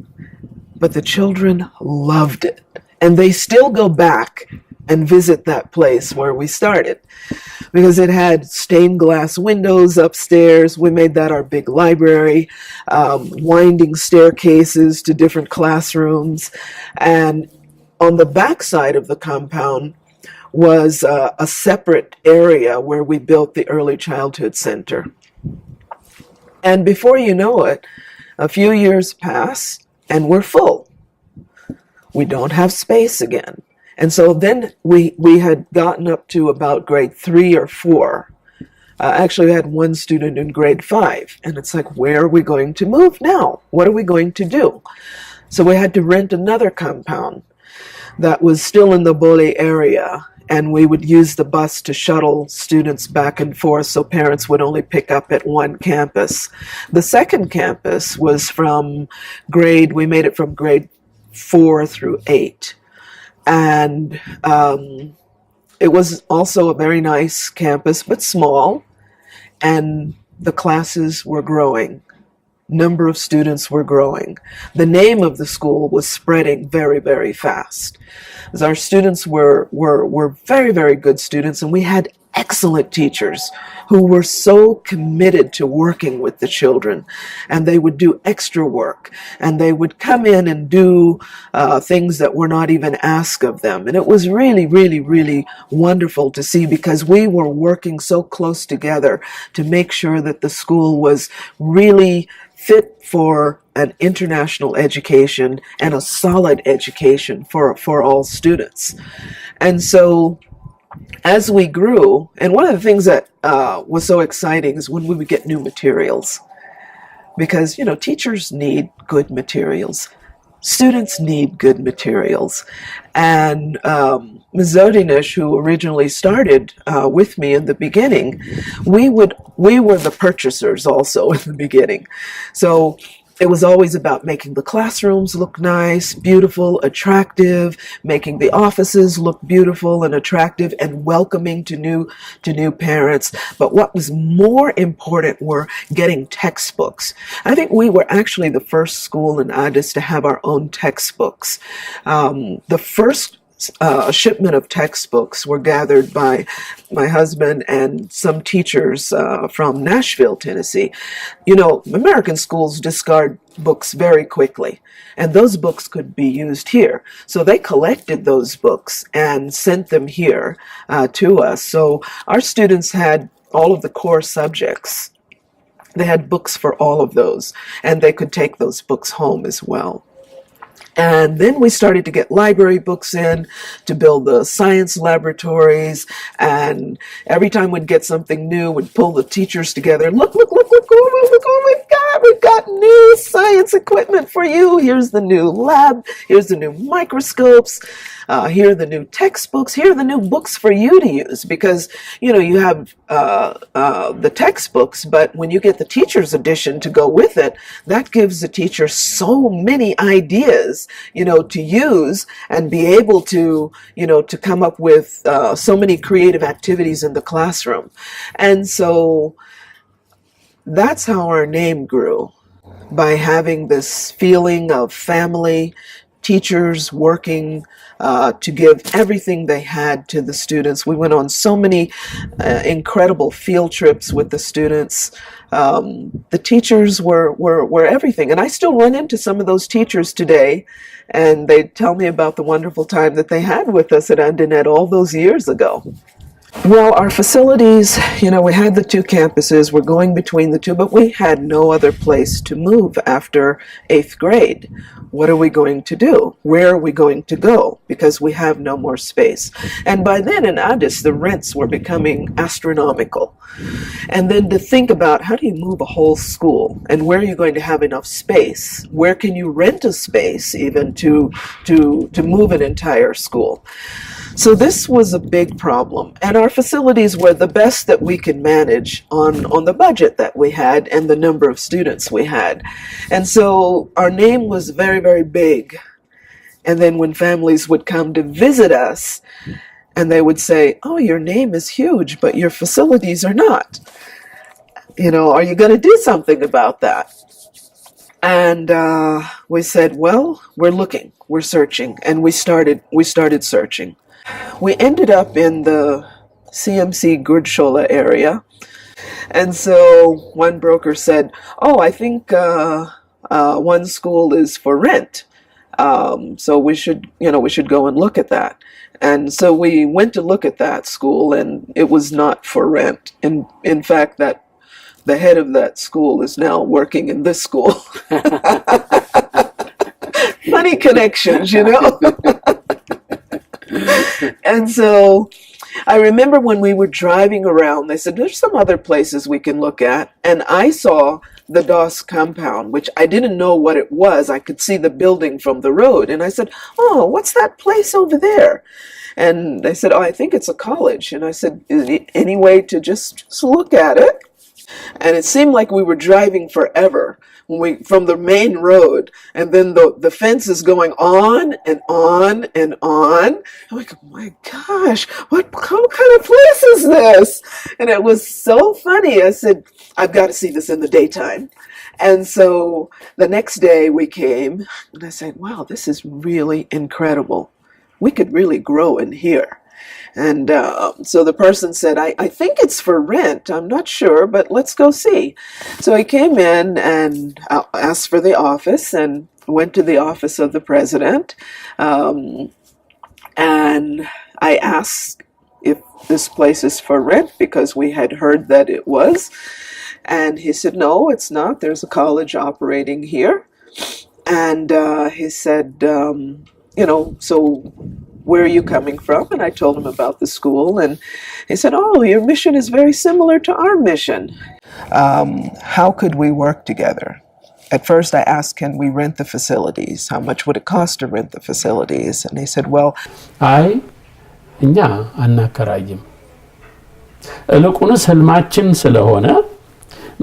But the children loved it. And they still go back and visit that place where we started, because it had stained glass windows upstairs. We made that our big library, winding staircases to different classrooms. And on the back side of the compound was a separate area where we built the Early Childhood Center. And before you know it, a few years pass and we're full. We don't have space again. And so then we had gotten up to about grade 3 or 4. Actually, we had one student in grade 5. And it's like, where are we going to move now? What are we going to do? So we had to rent another compound that was still in the Bole area. And we would use the bus to shuttle students back and forth, so parents would only pick up at one campus. The second campus was we made it from grade 4 through 8. And it was also a very nice campus, but small. And the classes were growing. Number of students were growing. The name of the school was spreading very, very fast. As our students were very, very good students, and we had excellent teachers who were so committed to working with the children, and they would do extra work, and they would come in and do things that were not even asked of them. And it was really, really, really wonderful to see, because we were working so close together to make sure that the school was really fit for an international education and a solid education for all students. And so as we grew, and one of the things that was so exciting is when we would get new materials, because, teachers need good materials. Students need good materials. And Ms. Zodinish, who originally started with me in the beginning, we were the purchasers also in the beginning. So it was always about making the classrooms look nice, beautiful, attractive, making the offices look beautiful and attractive and welcoming to new parents. But what was more important were getting textbooks. I think we were actually the first school in Addis to have our own textbooks. The first a shipment of textbooks were gathered by my husband and some teachers from Nashville, Tennessee. You know, American schools discard books very quickly, and those books could be used here. So they collected those books and sent them here to us. So our students had all of the core subjects. They had books for all of those, and they could take those books home as well. And then we started to get library books in to build the science laboratories. And every time we'd get something new, we'd pull the teachers together. Look what we've got. We've got new science equipment for you. Here's the new lab. Here's the new microscopes. Here are the new textbooks. Here are the new books for you to use. Because, you know, you have the textbooks, but when you get the teacher's edition to go with it, that gives the teacher so many ideas, you know, to use and be able to, you know, to come up with so many creative activities in the classroom. And so that's how our name grew, by having this feeling of family, teachers working to give everything they had to the students. We went on so many incredible field trips with the students. The teachers were everything. And I still run into some of those teachers today, and they tell me about the wonderful time that they had with us at Andinet all those years ago. Well, our facilities, you know, we had the two campuses. We're going between the two, but we had no other place to move after 8th grade. What are we going to do? Where are we going to go? Because we have no more space. And by then in Addis, the rents were becoming astronomical. And then to think about, how do you move a whole school? And where are you going to have enough space? Where can you rent a space even to move an entire school? So this was a big problem, and our facilities were the best that we could manage on the budget that we had and the number of students we had. And so our name was very, very big. And then when families would come to visit us, and they would say, oh, your name is huge, but your facilities are not. You know, are you going to do something about that? And we said, well, we're looking, we're searching, and we started searching. We ended up in the CMC Gurdshola area. And so one broker said, oh, I think one school is for rent. So we should go and look at that. And so we went to look at that school, and it was not for rent. In fact, that the head of that school is now working in this school. Funny connections, you know? And so I remember when we were driving around, they said, there's some other places we can look at. And I saw the Doss compound, which I didn't know what it was. I could see the building from the road. And I said, oh, what's that place over there? And they said, oh, I think it's a college. And I said, is there any way to just look at it? And it seemed like we were driving forever from the main road, and then the fence is going on and on and on. I'm like, oh my gosh, what kind of place is this? And it was so funny. I said, I've got to see this in the daytime. And so the next day we came, and I said, wow, this is really incredible. We could really grow in here. And so the person said, I think it's for rent. I'm not sure, but let's go see. So he came in and asked for the office, and went to the office of the president. And I asked if this place is for rent, because we had heard that it was. And he said, no, it's not. There's a college operating here. And he said, so where are you coming from? And I told him about the school, and he said, oh, your mission is very similar to our mission. How could we work together? At first I asked, can we rent the facilities? How much would it cost to rent the facilities? And he said, well, እኛ አናከራይም እልቁንስ ህልማችን ስለሆነ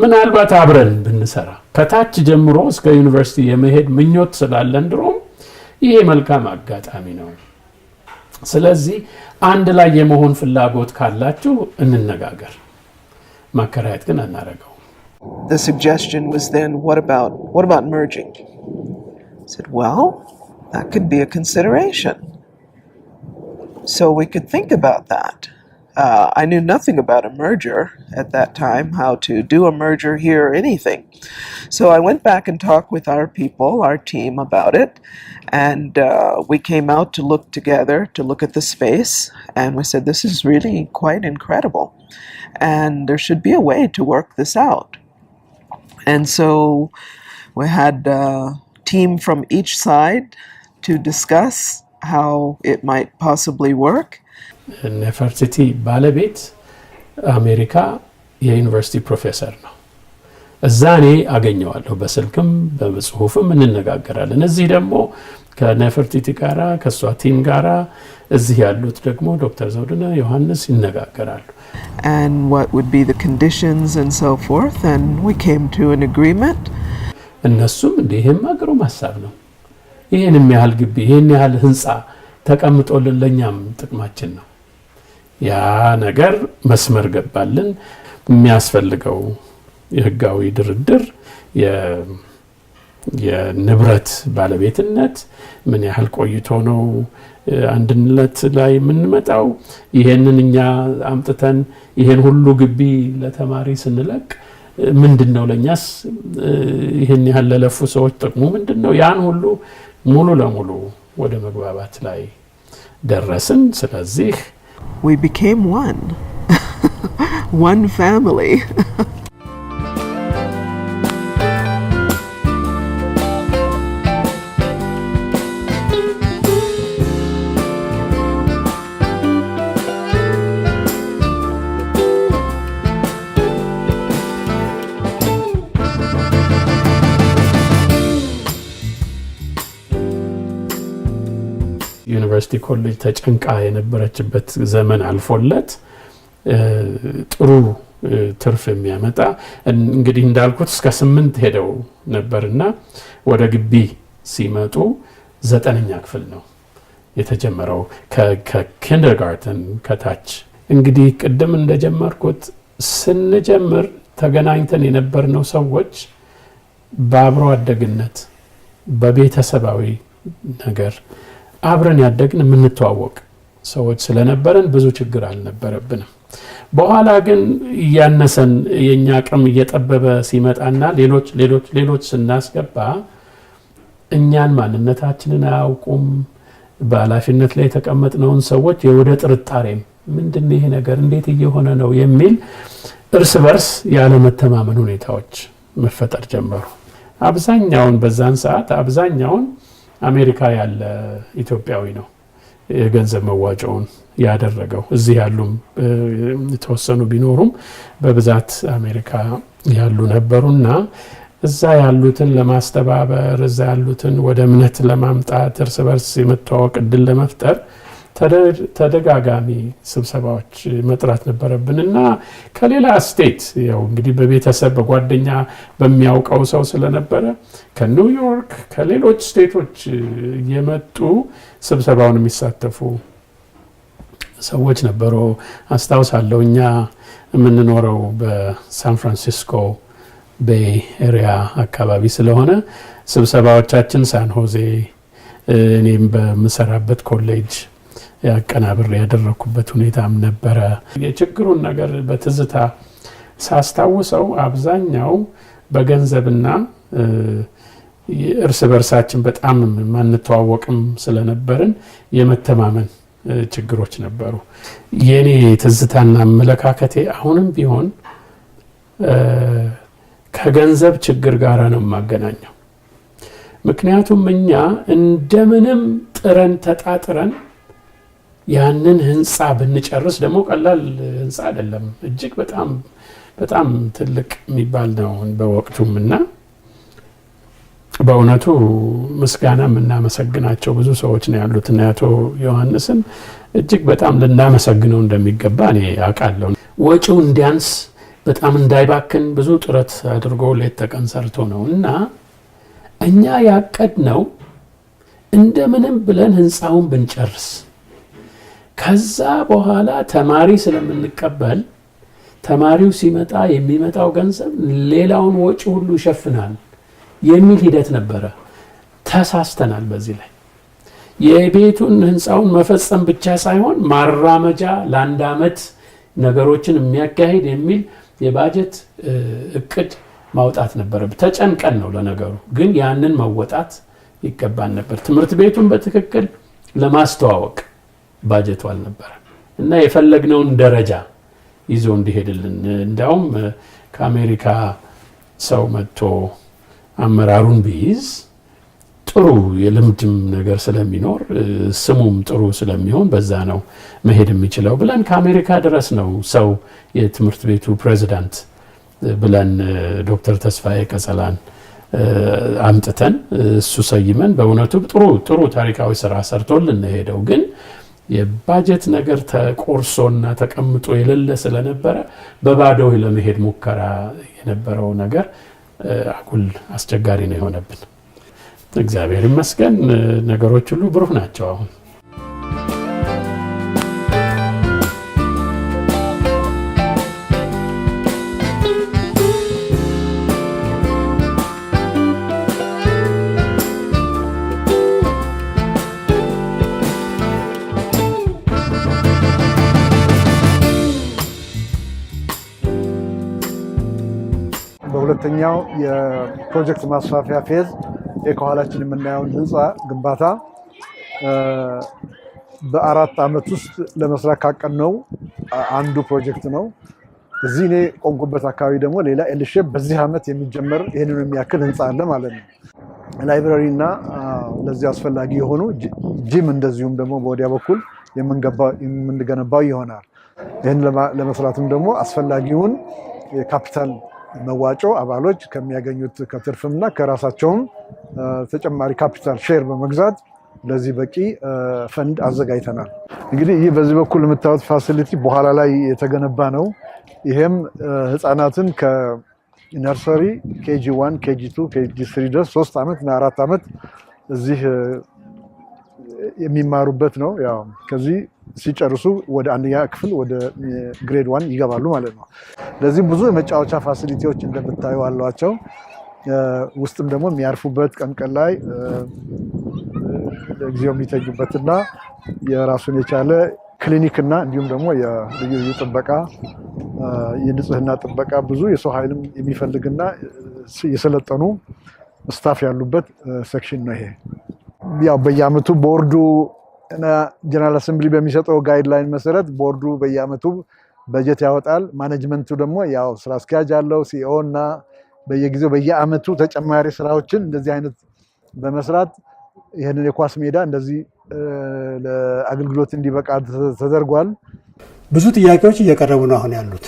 ምናልባት አብረን ብንሰራ ከታች ጀምሮ እስከ ዩኒቨርሲቲ የመሄድ ምኞት ስላለን ድሮም ይሄ መልካም አጋጣሚ ነው ስለዚህ አንድ ላይ የመሆን ፍላጎት ካላችሁ እንነጋገር ማከራየት ግን አናረጋው The suggestion was then, what about merging? I said, well, that could be a consideration. so we could think about that. I knew nothing about a merger at that time, how to do a merger here or anything. So I went back and talked with our people, our team, about it, and we came out to look together, to look at the space, and we said, this is really quite incredible, and there should be a way to work this out. And so we had a team from each side to discuss how it might possibly work. ኔፈርቲቲ ባለቤት አሜሪካ የዩኒቨርሲቲ ፕሮፌሰር ነው። እዛ እኔ አገኘዋለሁ፣ በስልክም በጽሁፍም እንነጋገራለን። እዚህ ደግሞ ከኔፈርቲቲ ጋራ ከሷ ቲም ጋራ እዚህ ያሉት ደግሞ ዶክተር ዘውድነህ ዮሐንስ ይነጋገራሉ። And what would be the conditions and so forth, and we came to an agreement. እነሱም እንዲህም አገሩ ማሳብ ነው፣ ይሄንም ያህል ግቢ ይሄን ያህል ህንጻ ተቀምጦልን ለኛም ጥቅማችን ነው። ያ ነገር መስመር ገባልን። የሚያስፈልገው የህጋዊ ድርድር፣ የንብረት ባለቤትነት ምን ያህል ቆይቶ ነው አንድነት ላይ የምንመጣው፣ ይሄንን እኛ አምጥተን ይሄን ሁሉ ግቢ ለተማሪ ስንለቅ ምንድነው ለኛስ ይሄን ያህል ለለፉ ሰዎች ጥቅሙ ምንድነው? ያን ሁሉ ሙሉ ለሙሉ ወደ መግባባት ላይ ደረስን። ስለዚህ we became one family. ዩኒቨርሲቲ ኮሌጅ ተጨንቃ የነበረችበት ዘመን አልፎለት ጥሩ ትርፍ የሚያመጣ እንግዲህ እንዳልኩት እስከ 8 ሄደው ነበርና ወደ ግቢ ሲመጡ 9ኛ ክፍል ነው የተጀመረው ከኪንደርጋርተን ከታች። እንግዲህ ቅድም እንደጀመርኩት ስንጀምር ተገናኝተን የነበርነው ሰዎች በአብሮ አደግነት በቤተሰባዊ ነገር አብረን ያደግን የምንተዋወቅ ሰዎች ስለነበረን ብዙ ችግር አልነበረብንም። በኋላ ግን ያነሰን የኛ አቅም እየጠበበ ሲመጣና ሌሎች ስናስገባ እኛን ማንነታችንን አያውቁም። በኃላፊነት ላይ የተቀመጥነውን ሰዎች የወደ ጥርጣሬም ምንድነው ይሄ ነገር እንዴት እየሆነ ነው የሚል እርስ በርስ ያለ መተማመን ሁኔታዎች መፈጠር ጀመሩ። አብዛኛውን በዛን ሰዓት አብዛኛውን አሜሪካ ያለ ኢትዮጵያዊ ነው የገንዘብ መዋጮውን ያደረገው። እዚህ ያሉም የተወሰኑ ቢኖሩም በብዛት አሜሪካ ያሉ ነበሩና እዛ ያሉትን ለማስተባበር እዛ ያሉትን ወደ እምነት ለማምጣት እርስ በርስ የመተዋወቅ እድል ለመፍጠር ተደጋጋሚ ስብሰባዎች መጥራት ነበረብንና ከሌላ ስቴት ያው እንግዲህ በቤተሰብ በጓደኛ በሚያውቀው ሰው ስለነበረ ከኒውዮርክ ከሌሎች ስቴቶች የመጡ ስብሰባውን የሚሳተፉ ሰዎች ነበሩ። አስታውሳለሁ እኛ የምንኖረው በሳን ፍራንሲስኮ ቤይ ኤሪያ አካባቢ ስለሆነ ስብሰባዎቻችን ሳን ሆዜ እኔም በመሰራበት ኮሌጅ ያቀናብር ያደረኩበት ሁኔታም ነበረ። የችግሩን ነገር በትዝታ ሳስታውሰው አብዛኛው በገንዘብና እርስ በርሳችን በጣም ማንተዋወቅም ስለነበርን የመተማመን ችግሮች ነበሩ። የኔ ትዝታና መለካከቴ አሁንም ቢሆን ከገንዘብ ችግር ጋር ነው ማገናኘው። ምክንያቱም እኛ እንደምንም ጥረን ተጣጥረን ያንን ህንጻ ብንጨርስ ደግሞ ቀላል ህንጻ አይደለም፣ እጅግ በጣም ትልቅ የሚባል ነው በወቅቱምና በእውነቱ ምስጋና የምናመሰግናቸው ብዙ ሰዎች ነው ያሉትና አቶ ዮሐንስን እጅግ በጣም ልናመሰግነው እንደሚገባ እኔ አውቃለሁ። ወጪው እንዲያንስ በጣም እንዳይባክን ብዙ ጥረት አድርጎ ሌት ተቀን ሰርቶ ነውና እኛ ያቀድነው እንደምንም ብለን ህንጻውን ብንጨርስ ከዛ በኋላ ተማሪ ስለምንቀበል ተማሪው ሲመጣ የሚመጣው ገንዘብ ሌላውን ወጪ ሁሉ ይሸፍናል የሚል ሂደት ነበረ። ተሳስተናል በዚህ ላይ። የቤቱን ህንጻውን መፈጸም ብቻ ሳይሆን ማራመጃ ለአንድ አመት ነገሮችን የሚያካሂድ የሚል የባጀት እቅድ ማውጣት ነበር። ተጨንቀን ነው ለነገሩ፣ ግን ያንን መወጣት ይገባን ነበር። ትምህርት ቤቱን በትክክል ለማስተዋወቅ ባጀቱ አልነበረ እና የፈለግነውን ደረጃ ይዞ እንዲሄድልን እንዳውም ከአሜሪካ ሰው መጥቶ አመራሩን ቢይዝ ጥሩ የልምድም ነገር ስለሚኖር ስሙም ጥሩ ስለሚሆን በዛ ነው መሄድ የሚችለው ብለን ከአሜሪካ ድረስ ነው ሰው የትምህርት ቤቱ ፕሬዚዳንት ብለን ዶክተር ተስፋዬ ቀጸላን አምጥተን እሱ ሰይመን በእውነቱ ጥሩ ታሪካዊ ስራ ሰርቶልን ሄደው። ግን የባጀት ነገር ተቆርሶና ተቀምጦ የሌለ ስለነበረ በባዶ ለመሄድ ሙከራ የነበረው ነገር አጉል አስቸጋሪ ነው የሆነብን። እግዚአብሔር ይመስገን ነገሮች ሁሉ ብሩህ ናቸው አሁን። በሁለተኛው የፕሮጀክት ማስፋፊያ ፌዝ የከኋላችን የምናየውን ህንፃ ግንባታ በ4 አመት ውስጥ ለመስራት ካቀድነው አንዱ ፕሮጀክት ነው። እዚህ እኔ ቆንኩበት አካባቢ ደግሞ ሌላ ኤልሼፕ በዚህ አመት የሚጀመር ይህንን የሚያክል ህንፃ አለ ማለት ነው። ላይብራሪ እና ለዚህ አስፈላጊ የሆኑ ጂም እንደዚሁም ደግሞ በወዲያ በኩል የምንገነባው ይሆናል። ይህን ለመስራትም ደግሞ አስፈላጊውን የካፒታል መዋጮ አባሎች ከሚያገኙት ከትርፍምና ከራሳቸውም ተጨማሪ ካፒታል ሼር በመግዛት ለዚህ በቂ ፈንድ አዘጋጅተናል። እንግዲህ ይህ በዚህ በኩል የምታዩት ፋሲሊቲ በኋላ ላይ የተገነባ ነው። ይሄም ህፃናትን ከነርሰሪ KG1 KG2 KG3 ድረስ 3 አመት እና 4 አመት እዚህ የሚማሩበት ነው። ያው ከዚህ ሲጨርሱ ወደ አንደኛ ክፍል ወደ ግሬድ 1 ይገባሉ ማለት ነው። ለዚህ ብዙ የመጫወቻ ፋሲሊቲዎች እንደምታዩ አሏቸው። ውስጥም ደግሞ የሚያርፉበት ቀን ላይ ለጊዜው የሚተኙበትና የራሱን የቻለ ክሊኒክና እንዲሁም ደግሞ የልዩ ጥበቃ የንጽህና ጥበቃ ብዙ የሰው ኃይልም የሚፈልግና የሰለጠኑ ስታፍ ያሉበት ሴክሽን ነው። ይሄ ያው በየአመቱ ቦርዱ እና ጀነራል አሰምብሊ በሚሰጠው ጋይድላይን መሰረት ቦርዱ በየአመቱ በጀት ያወጣል። ማኔጅመንቱ ደግሞ ያው ስራ አስኪያጅ አለው ሲኦ እና በየጊዜው በየአመቱ ተጨማሪ ስራዎችን እንደዚህ አይነት በመስራት ይሄንን የኳስ ሜዳ እንደዚህ ለአገልግሎት እንዲበቃ ተደርጓል። ብዙ ጥያቄዎች እየቀረቡ ነው አሁን ያሉት።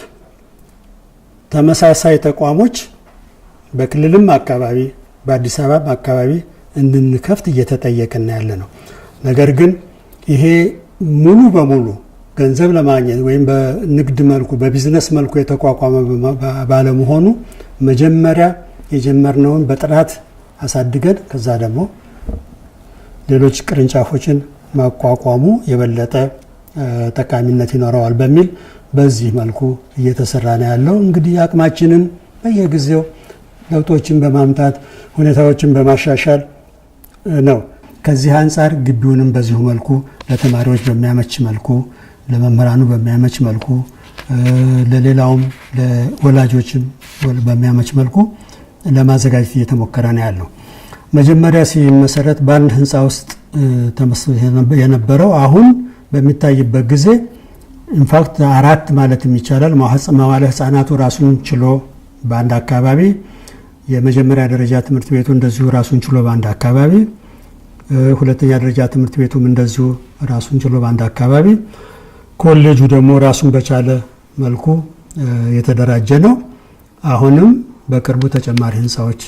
ተመሳሳይ ተቋሞች በክልልም አካባቢ በአዲስ አበባ አካባቢ እንድንከፍት እየተጠየቀና ያለ ነው። ነገር ግን ይሄ ሙሉ በሙሉ ገንዘብ ለማግኘት ወይም በንግድ መልኩ በቢዝነስ መልኩ የተቋቋመ ባለመሆኑ መጀመሪያ የጀመርነውን በጥራት አሳድገን ከዛ ደግሞ ሌሎች ቅርንጫፎችን ማቋቋሙ የበለጠ ጠቃሚነት ይኖረዋል በሚል በዚህ መልኩ እየተሰራ ነው ያለው። እንግዲህ አቅማችንን በየጊዜው ለውጦችን በማምጣት ሁኔታዎችን በማሻሻል ነው። ከዚህ አንፃር ግቢውንም በዚሁ መልኩ ለተማሪዎች በሚያመች መልኩ፣ ለመምህራኑ በሚያመች መልኩ፣ ለሌላውም ለወላጆችም በሚያመች መልኩ ለማዘጋጀት እየተሞከረ ነው ያለው። መጀመሪያ ሲመሰረት በአንድ ህንፃ ውስጥ ተመስርቶ የነበረው አሁን በሚታይበት ጊዜ ኢንፋክት 4 ማለት ይቻላል መዋዕለ ህፃናቱ ራሱን ችሎ በአንድ አካባቢ፣ የመጀመሪያ ደረጃ ትምህርት ቤቱ እንደዚሁ ራሱን ችሎ በአንድ አካባቢ፣ ሁለተኛ ደረጃ ትምህርት ቤቱም እንደዚሁ ራሱን ችሎ በአንድ አካባቢ፣ ኮሌጁ ደግሞ ራሱን በቻለ መልኩ የተደራጀ ነው። አሁንም በቅርቡ ተጨማሪ ህንፃዎች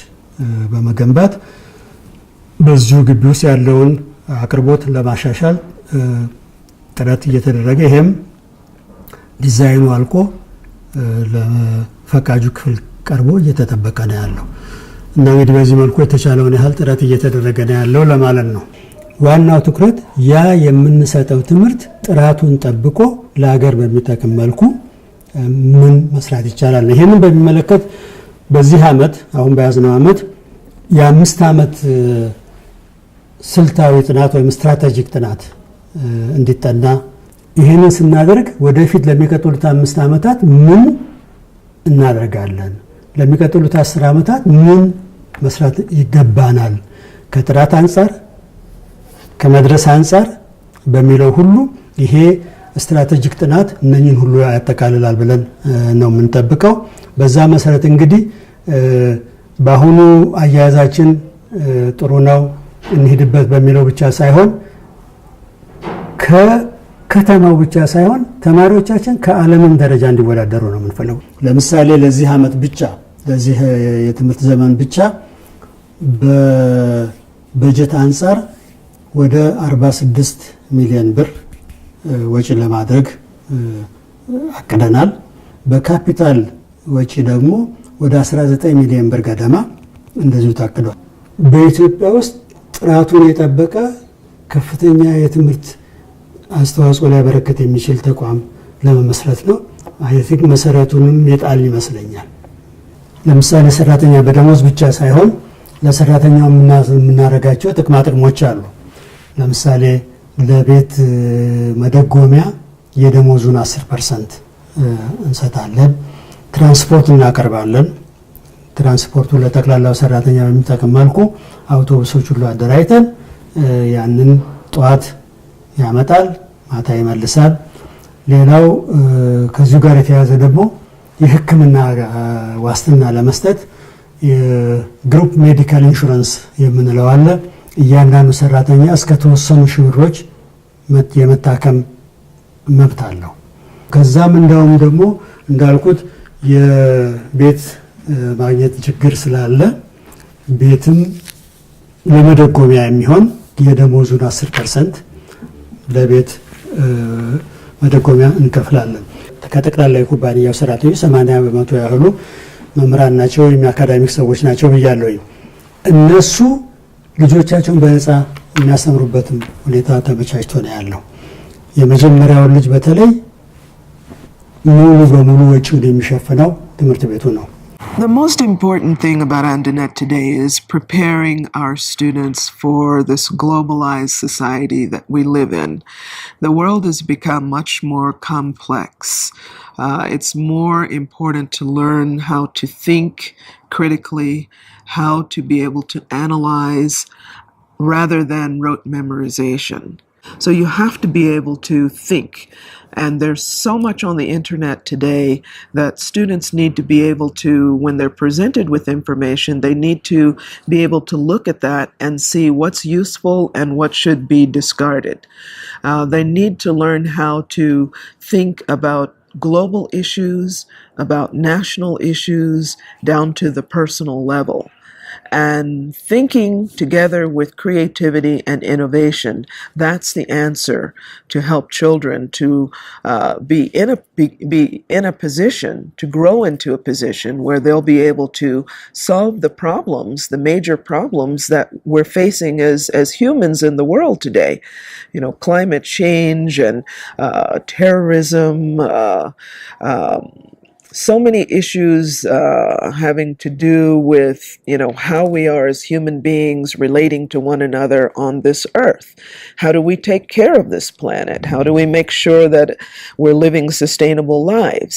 በመገንባት በዚሁ ግቢ ውስጥ ያለውን አቅርቦት ለማሻሻል ጥረት እየተደረገ ይሄም ዲዛይኑ አልቆ ለፈቃጁ ክፍል ቀርቦ እየተጠበቀ ነው ያለው እና እንግዲህ በዚህ መልኩ የተቻለውን ያህል ጥረት እየተደረገ ነው ያለው ለማለት ነው። ዋናው ትኩረት ያ የምንሰጠው ትምህርት ጥራቱን ጠብቆ ለሀገር በሚጠቅም መልኩ ምን መስራት ይቻላል። ይሄንን በሚመለከት በዚህ አመት አሁን በያዝነው አመት የ5 አመት ስልታዊ ጥናት ወይም ስትራቴጂክ ጥናት እንዲጠና ይህንን ስናደርግ ወደፊት ለሚቀጥሉት 5 ዓመታት ምን እናደርጋለን፣ ለሚቀጥሉት 10 ዓመታት ምን መስራት ይገባናል፣ ከጥራት አንፃር ከመድረስ አንፃር በሚለው ሁሉ ይሄ ስትራቴጂክ ጥናት እነኚህን ሁሉ ያጠቃልላል ብለን ነው የምንጠብቀው። በዛ መሰረት እንግዲህ በአሁኑ አያያዛችን ጥሩ ነው እንሂድበት በሚለው ብቻ ሳይሆን ከከተማው ብቻ ሳይሆን ተማሪዎቻችን ከዓለምም ደረጃ እንዲወዳደሩ ነው የምንፈልገው። ለምሳሌ ለዚህ ዓመት ብቻ ለዚህ የትምህርት ዘመን ብቻ በበጀት አንፃር ወደ 46 ሚሊዮን ብር ወጪ ለማድረግ አቅደናል። በካፒታል ወጪ ደግሞ ወደ 19 ሚሊዮን ብር ገደማ እንደዚሁ ታቅዷል። በኢትዮጵያ ውስጥ ጥራቱን የጠበቀ ከፍተኛ የትምህርት አስተዋጽኦ ሊያበረክት የሚችል ተቋም ለመመስረት ነው። አይ ቲንክ መሰረቱንም የጣል ይመስለኛል። ለምሳሌ ሰራተኛ በደሞዝ ብቻ ሳይሆን ለሰራተኛው የምናደርጋቸው ጥቅማ ጥቅሞች አሉ። ለምሳሌ ለቤት መደጎሚያ የደሞዙን 10% እንሰጣለን። ትራንስፖርት እናቀርባለን። ትራንስፖርቱ ለጠቅላላው ሰራተኛ በሚጠቅም መልኩ አውቶቡሶች ሁሉ አደራጅተን ያንን ጠዋት ያመጣል፣ ማታ ይመልሳል። ሌላው ከዚሁ ጋር የተያያዘ ደግሞ የሕክምና ዋስትና ለመስጠት የግሩፕ ሜዲካል ኢንሹራንስ የምንለው አለ። እያንዳንዱ ሰራተኛ እስከ ተወሰኑ ሺህ ብሮች የመታከም መብት አለው። ከዛም እንደውም ደግሞ እንዳልኩት የቤት ማግኘት ችግር ስላለ ቤትም ለመደጎሚያ የሚሆን የደሞዙን 10% ለቤት መደጎሚያ እንከፍላለን። ከጠቅላላ የኩባንያው ሰራተኞች 80% ያህሉ መምህራን ናቸው ወይም የአካዳሚክ ሰዎች ናቸው ብያለሁ። እነሱ ልጆቻቸውን በነፃ የሚያስተምሩበትም ሁኔታ ተመቻችቶ ነው ያለው። የመጀመሪያውን ልጅ በተለይ ሙሉ በሙሉ ወጪውን የሚሸፍነው ትምህርት ቤቱ ነው። The most important thing about Andinet today is preparing our students for this globalized society that we live in. The world has become much more complex. It's more important to learn how to think critically, how to be able to analyze rather than rote memorization. So you have to be able to think. And there's so much on the internet today that students need to be able to, when they're presented with information, they need to be able to look at that and see what's useful and what should be discarded. They need to learn how to think about global issues, about national issues, down to the personal level. And thinking together with creativity and innovation, that's the answer to help children to be in a position, to grow into a position where they'll be able to solve the problems, the major problems that we're facing as humans in the world today. You know, climate change and terrorism, so many issues having to do with, you know, how we are as human beings relating to one another on this earth. How do we take care of this planet? How do we make sure that we're living sustainable lives?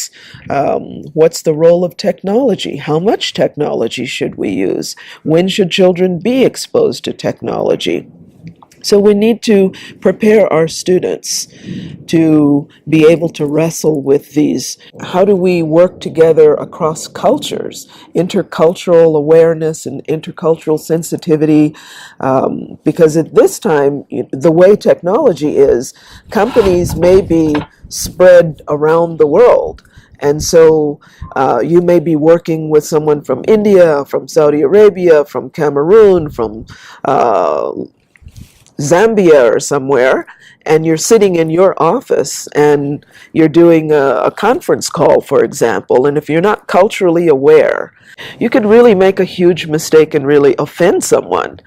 What's the role of technology? How much technology should we use? When should children be exposed to technology? So we need to prepare our students to be able to wrestle with these. How do we work together across cultures, intercultural awareness and intercultural sensitivity? Because at this time, the way technology is, companies may be spread around the world. And so you may be working with someone from India, from Saudi Arabia, from Cameroon, from Zambia or somewhere, and you're sitting in your office and you're doing a conference call, for example, and if you're not culturally aware, you could really make a huge mistake and really offend someone.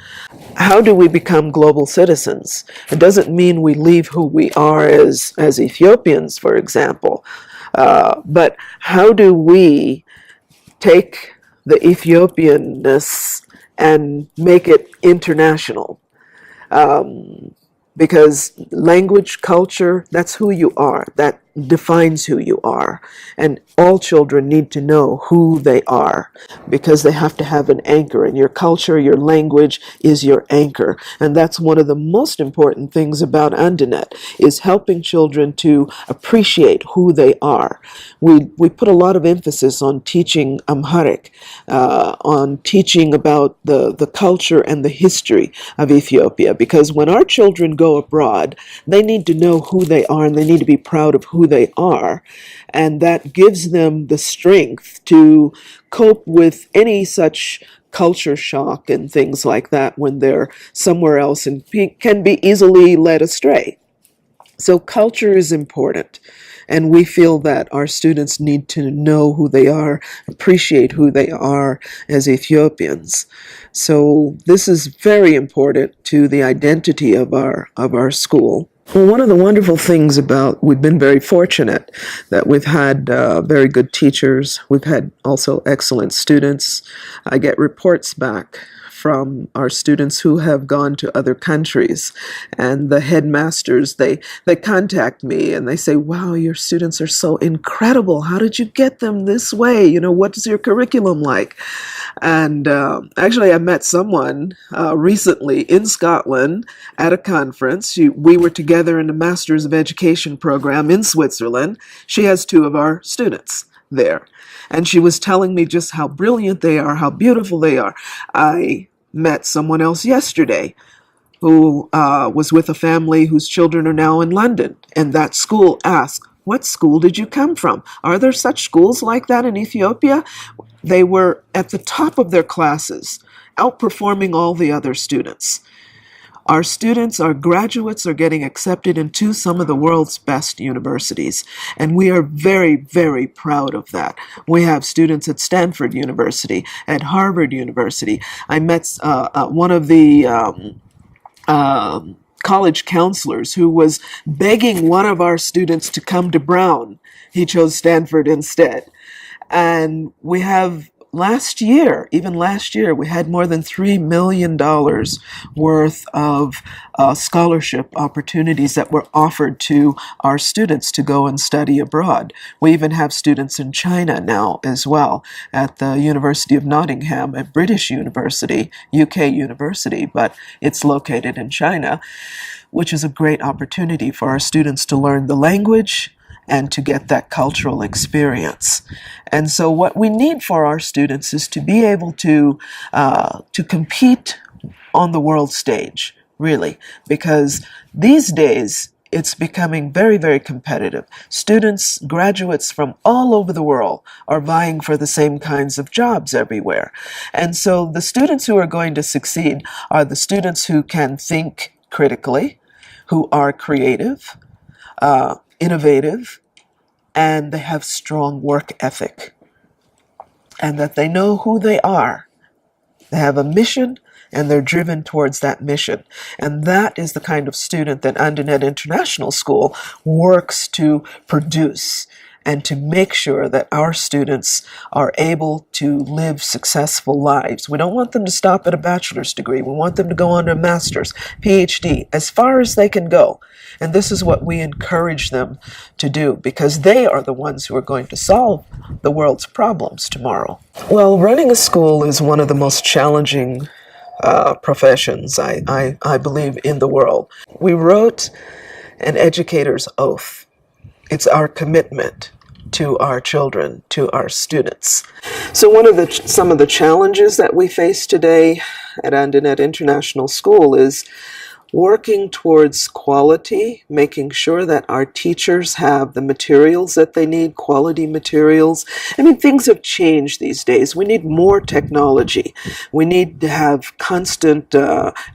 How do we become global citizens? It doesn't mean we leave who we are as Ethiopians, for example, but how do we take the Ethiopianness and make it international? Because language, culture, that's who you are. That defines who you are. And all children need to know who they are because they have to have an anchor. And your culture, your language is your anchor. And that's one of the most important things about Andinet, is helping children to appreciate who they are. We put a lot of emphasis on teaching Amharic, on teaching about the culture and the history of Ethiopia, because when our children go abroad, they need to know who they are and they need to be proud of who they are. And that gives them the strength to cope with any such culture shock and things like that when they're somewhere else and can be easily led astray. So culture is important, and we feel that our students need to know who they are, appreciate who they are as Ethiopians. So this is very important to the identity of our school. Well, one of the wonderful things about, we've been very fortunate that we've had very good teachers. We've had also excellent students. I get reports back from our students who have gone to other countries, and the headmasters, they contact me and they say, wow, your students are so incredible. How did you get them this way? You know, what is your curriculum like? And actually, I met someone recently in Scotland at a conference. We were together in a Masters of Education program in Switzerland. She has 2 of our students there. And she was telling me just how brilliant they are, how beautiful they are. I met someone else yesterday who was with a family whose children are now in London. And that school asked, what school did you come from? Are there such schools like that in Ethiopia? They were at the top of their classes, outperforming all the other students. Our students, our graduates, are getting accepted into some of the world's best universities, and we are very, very proud of that. We have students at Stanford University, at Harvard University. I met one of the college counselors who was begging one of our students to come to Brown. He chose Stanford instead. And we have even last year, we had more than $3 million worth of scholarship opportunities that were offered to our students to go and study abroad. We even have students in China now as well, at the University of Nottingham, a British university, UK university, but it's located in China, which is a great opportunity for our students to learn the language and to get that cultural experience. And so what we need for our students is to be able to compete on the world stage, really, because these days it's becoming very, very competitive. Students, graduates from all over the world are vying for the same kinds of jobs everywhere. And so the students who are going to succeed are the students who can think critically, who are creative, innovative, and they have strong work ethic, and that they know who they are. They have a mission, and they're driven towards that mission. And that is the kind of student that Andinet International School works to produce and to make sure that our students are able to live successful lives. We don't want them to stop at a bachelor's degree. We want them to go on to a master's, PhD, as far as they can go. And this is what we encourage them to do, because they are the ones who are going to solve the world's problems tomorrow. Well, running a school is one of the most challenging professions, I believe, in the world. We wrote an educator's oath. It's our commitment to our children, to our students. So some of the challenges that we face today at Andinet International School is working towards quality, making sure that our teachers have the materials that they need, quality materials. I mean, things have changed these days. We need more technology. We need to have constant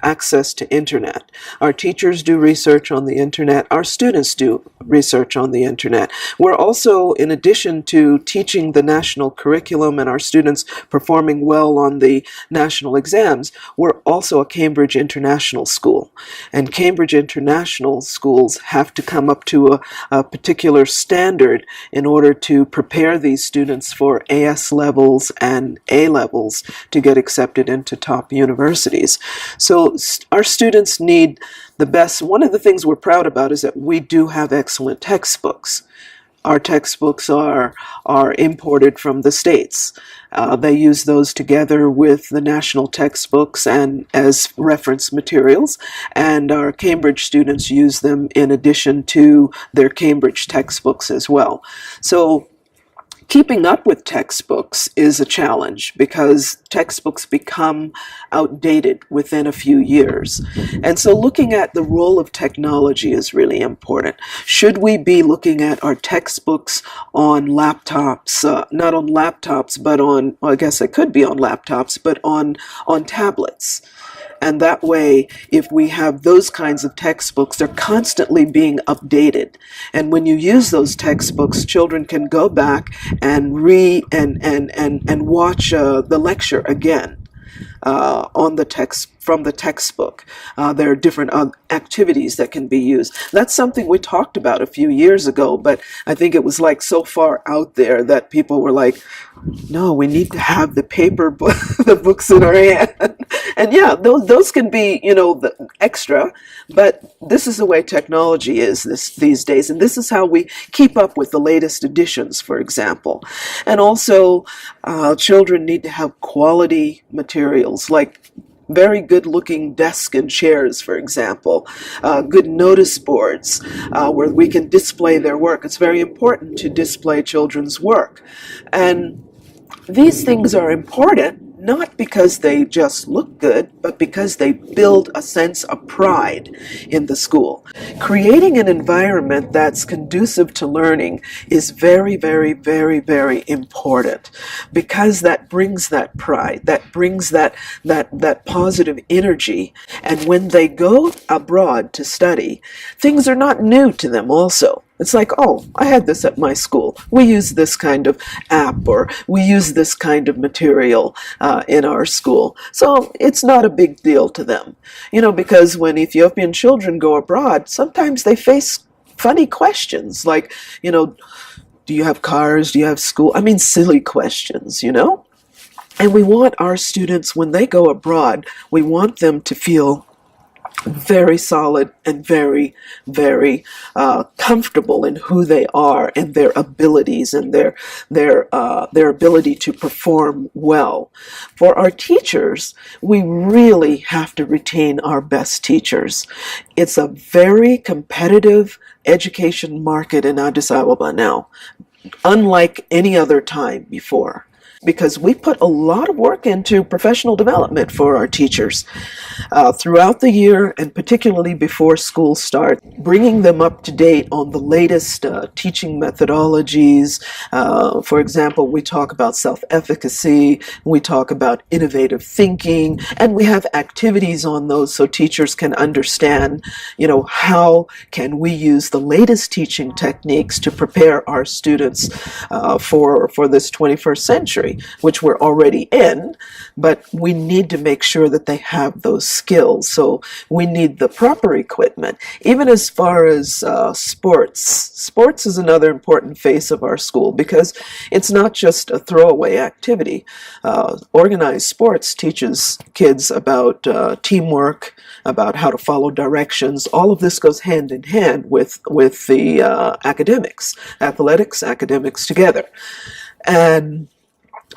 access to internet. Our teachers do research on the internet. Our students do research on the internet. We're also, in addition to teaching the national curriculum and our students performing well on the national exams, we're also a Cambridge International School. and Cambridge International schools have to come up to a particular standard in order to prepare these students for AS levels and A levels to get accepted into top universities. So our students need the best. One of the things we're proud about is that we do have excellent textbooks. Our textbooks are imported from the States. They use those together with the national textbooks and as reference materials, and our Cambridge students use them in addition to their Cambridge textbooks as well. So keeping up with textbooks is a challenge because textbooks become outdated within a few years. And so looking at the role of technology is really important. Should we be looking at our textbooks on laptops, not on laptops, but on, well, I guess it could be on laptops, but on tablets? And that way, if we have those kinds of textbooks, they're constantly being updated. And when you use those textbooks, children can go back and read and watch the lecture again. On the text from the textbook. There are different activities that can be used. That's something we talked about a few years ago, but I think it was like so far out there that people were like, no, we need to have the paper the books in our hand. And yeah, those can be, the extra, but this is the way technology is these days, and this is how we keep up with the latest editions, for example. And also, children need to have quality materials, like very good looking desks and chairs, for example, good notice boards where we can display their work. It's very important to display children's work. And these things are important not because they just look good, but because they build a sense of pride in the school. Creating an environment that's conducive to learning is very, very, very, very important because that brings that pride, that brings that positive energy. And when they go abroad to study, things are not new to them also. It's like, oh, I had this at my school. We use this kind of app, or we use this kind of material in our school. So it's not a big deal to them. Because when Ethiopian children go abroad, sometimes they face funny questions like, do you have cars? Do you have school? I mean, silly questions, And we want our students, when they go abroad, we want them to feel very solid and very, very comfortable in who they are and their abilities and their ability to perform well. For our teachers, we really have to retain our best teachers. It's a very competitive education market in Addis Ababa now, unlike any other time before, because we put a lot of work into professional development for our teachers throughout the year, and particularly before school starts, bringing them up to date on the latest teaching methodologies. For example, we talk about self-efficacy, we talk about innovative thinking, and we have activities on those so teachers can understand, how can we use the latest teaching techniques to prepare our students for this 21st century, which we're already in, but we need to make sure that they have those skills. So we need the proper equipment. Even as far as sports. Sports is another important face of our school because it's not just a throwaway activity. Organized sports teaches kids about teamwork, about how to follow directions. All of this goes hand in hand with the academics, athletics, academics together. And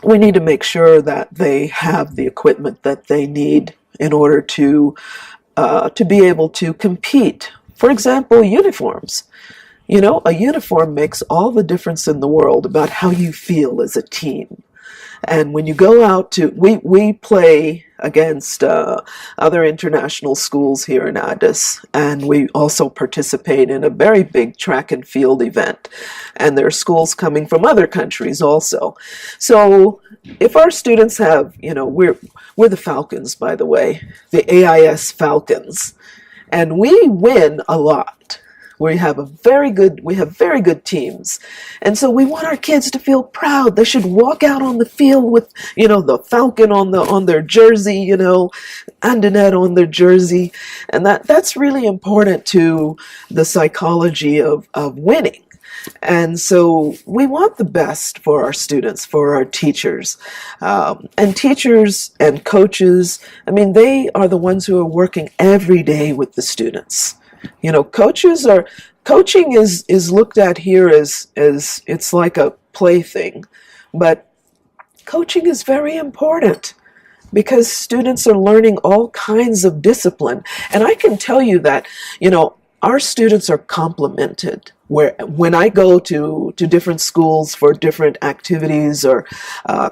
we need to make sure that they have the equipment that they need in order to be able to compete. For example, uniforms. A uniform makes all the difference in the world about how you feel as a team. And when you go out to, we play against other international schools here in Addis, and we also participate in a very big track and field event. And there are schools coming from other countries also. So if our students have, we're the Falcons, by the way, the AIS Falcons, and we win a lot. where we have very good teams. And so we want our kids to feel proud. They should walk out on the field with, the falcon on their jersey, Andinet on their jersey. And that's really important to the psychology of winning. And so we want the best for our students, for our teachers. And teachers and coaches, they are the ones who are working every day with the students. Coaching is looked at here as it's like a plaything, but coaching is very important because students are learning all kinds of discipline. And I can tell you that, our students are complimented. When I go to different schools for different activities or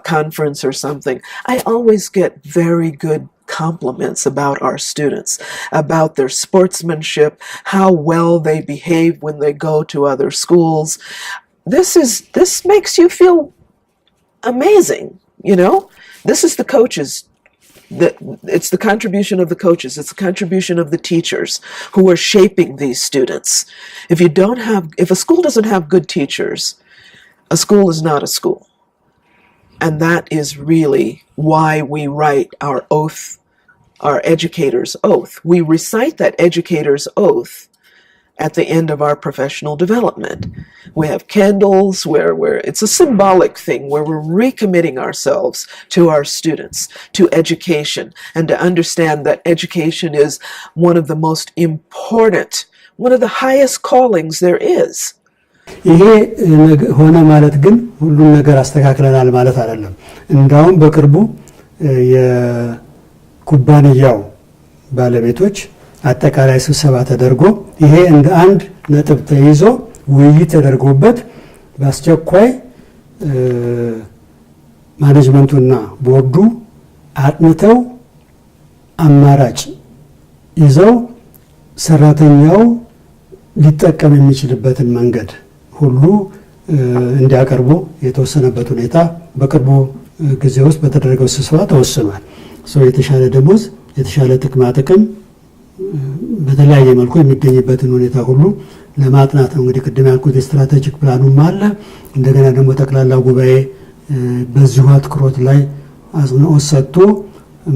conference or something, I always get very good compliments about our students, about their sportsmanship, how well they behave when they go to other schools. This makes you feel amazing, This is the coaches. It's the contribution of the coaches. It's the contribution of the teachers who are shaping these students. If a school doesn't have good teachers, a school is not a school. And that is really why we write our oath, our educator's oath. We recite that educator's oath at the end of our professional development. We have candles where it's a symbolic thing where we're recommitting ourselves to our students, to education, and to understand that education is one of the most important, one of the highest callings there is. ይሄ ሆነ ማለት ግን ሁሉም ነገር አስተካክለናል ማለት አይደለም። እንዳውም በቅርቡ የኩባንያው ባለቤቶች አጠቃላይ ስብሰባ ተደርጎ ይሄ እንደ አንድ ነጥብ ተይዞ ውይይት ተደርጎበት በአስቸኳይ ማኔጅመንቱና ቦርዱ አጥንተው አማራጭ ይዘው ሰራተኛው ሊጠቀም የሚችልበትን መንገድ ሁሉ እንዲያቀርቡ የተወሰነበት ሁኔታ በቅርቡ ጊዜ ውስጥ በተደረገው ስብሰባ ተወስኗል። የተሻለ ደሞዝ፣ የተሻለ ጥቅም በተለያየ መልኩ የሚገኝበትን ሁኔታ ሁሉ ለማጥናት ነው። እንግዲህ ቅድም ያልኩት ስትራቴጂክ ፕላኑም አለ። እንደገና ደግሞ ጠቅላላ ጉባኤ በዚሁ አትኩሮት ላይ አጽንኦት ሰጥቶ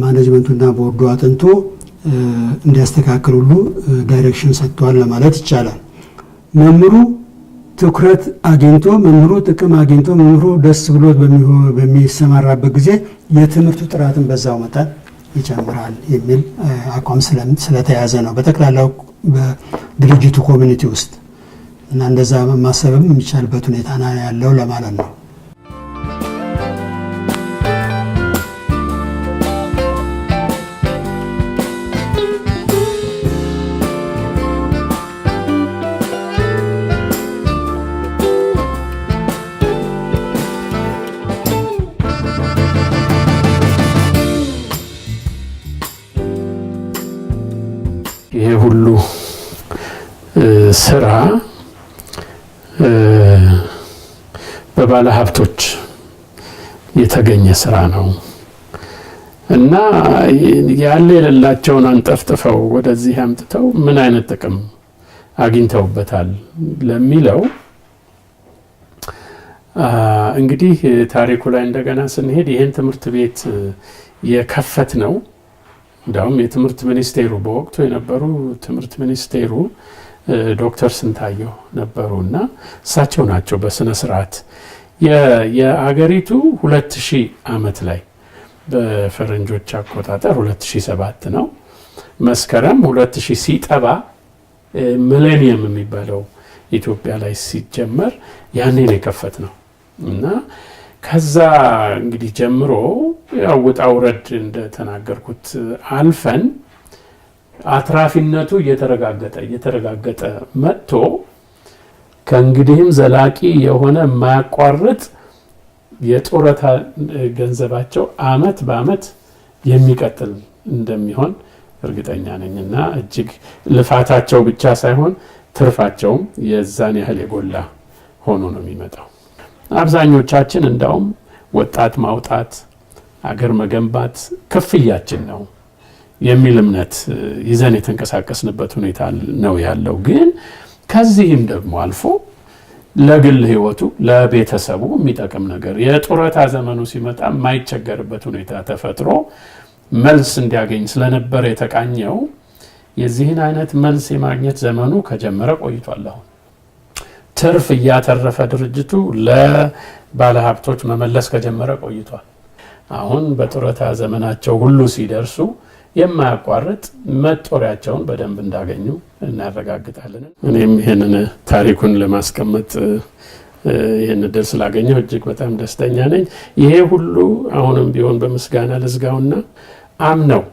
ማኔጅመንቱና ቦርዱ አጥንቶ እንዲያስተካክሉ ሁሉ ዳይሬክሽን ሰጥቷል ለማለት ይቻላል። መምሩ ትኩረት አግኝቶ መምሩ ጥቅም አግኝቶ መምሩ ደስ ብሎት በሚሰማራበት ጊዜ የትምህርቱ ጥራትን በዛው መጠን ይጨምራል የሚል አቋም ስለተያዘ ነው በጠቅላላው በድርጅቱ ኮሚኒቲ ውስጥ እና እንደዛ ማሰብም የሚቻልበት ሁኔታ ያለው ለማለት ነው። ይሄ ሁሉ ስራ በባለ ሀብቶች የተገኘ ስራ ነው እና ያለ የሌላቸውን አንጠፍጥፈው ወደዚህ አምጥተው ምን አይነት ጥቅም አግኝተውበታል ለሚለው እንግዲህ ታሪኩ ላይ እንደገና ስንሄድ ይሄን ትምህርት ቤት የከፈት ነው እንዳውም የትምህርት ሚኒስቴሩ በወቅቱ የነበሩ ትምህርት ሚኒስቴሩ ዶክተር ስንታየው ነበሩና እሳቸው ናቸው በስነ ስርዓት የአገሪቱ 2000 አመት ላይ በፈረንጆች አቆጣጠር 2007 ነው መስከረም 2000 ሲጠባ ሚሌኒየም የሚባለው ኢትዮጵያ ላይ ሲጀመር ያኔ ነው የከፈት ነው እና ከዛ እንግዲህ ጀምሮ ያውጣው ረድ እንደተናገርኩት አልፈን አትራፊነቱ እየተረጋገጠ መጥቶ ከእንግዲህም ዘላቂ የሆነ ማያቋርጥ የጦረታ ገንዘባቸው አመት በአመት የሚቀጥል እንደሚሆን እርግጠኛ ነኝና እጅግ ልፋታቸው ብቻ ሳይሆን ትርፋቸውም የዛን ያህል የጎላ ሆኖ ነው የሚመጣው። አብዛኞቻችን እንዳውም ወጣት ማውጣት አገር መገንባት ክፍያችን ነው የሚል እምነት ይዘን የተንቀሳቀስንበት ሁኔታ ነው ያለው። ግን ከዚህም ደግሞ አልፎ ለግል ህይወቱ ለቤተሰቡ የሚጠቅም ነገር የጡረታ ዘመኑ ሲመጣ የማይቸገርበት ሁኔታ ተፈጥሮ መልስ እንዲያገኝ ስለነበር የተቃኘው የዚህን አይነት መልስ የማግኘት ዘመኑ ከጀመረ ቆይቷል። አሁን ትርፍ እያተረፈ ድርጅቱ ለባለሀብቶች መመለስ ከጀመረ ቆይቷል። አሁን በጡረታ ዘመናቸው ሁሉ ሲደርሱ የማያቋርጥ መጦሪያቸውን በደንብ እንዳገኙ እናረጋግጣለን። እኔም ይሄንን ታሪኩን ለማስቀመጥ ይሄን ድል ስላገኘሁ እጅግ በጣም ደስተኛ ነኝ። ይሄ ሁሉ አሁንም ቢሆን በምስጋና ለዝጋውና አምነው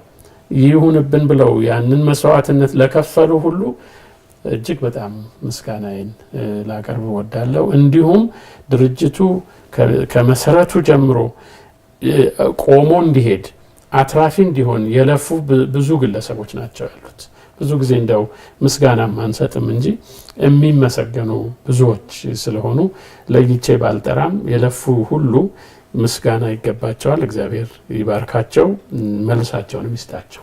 ይሁንብን ብለው ያንን መስዋዕትነት ለከፈሉ ሁሉ እጅግ በጣም ምስጋናዬን ላቀርብ እወዳለሁ። እንዲሁም ድርጅቱ ከመሰረቱ ጀምሮ ቆሞ እንዲሄድ አትራፊ እንዲሆን የለፉ ብዙ ግለሰቦች ናቸው ያሉት። ብዙ ጊዜ እንደው ምስጋናም አንሰጥም እንጂ የሚመሰገኑ ብዙዎች ስለሆኑ ለይቼ ባልጠራም የለፉ ሁሉ ምስጋና ይገባቸዋል። እግዚአብሔር ይባርካቸው፣ መልሳቸውንም ይስጣቸው።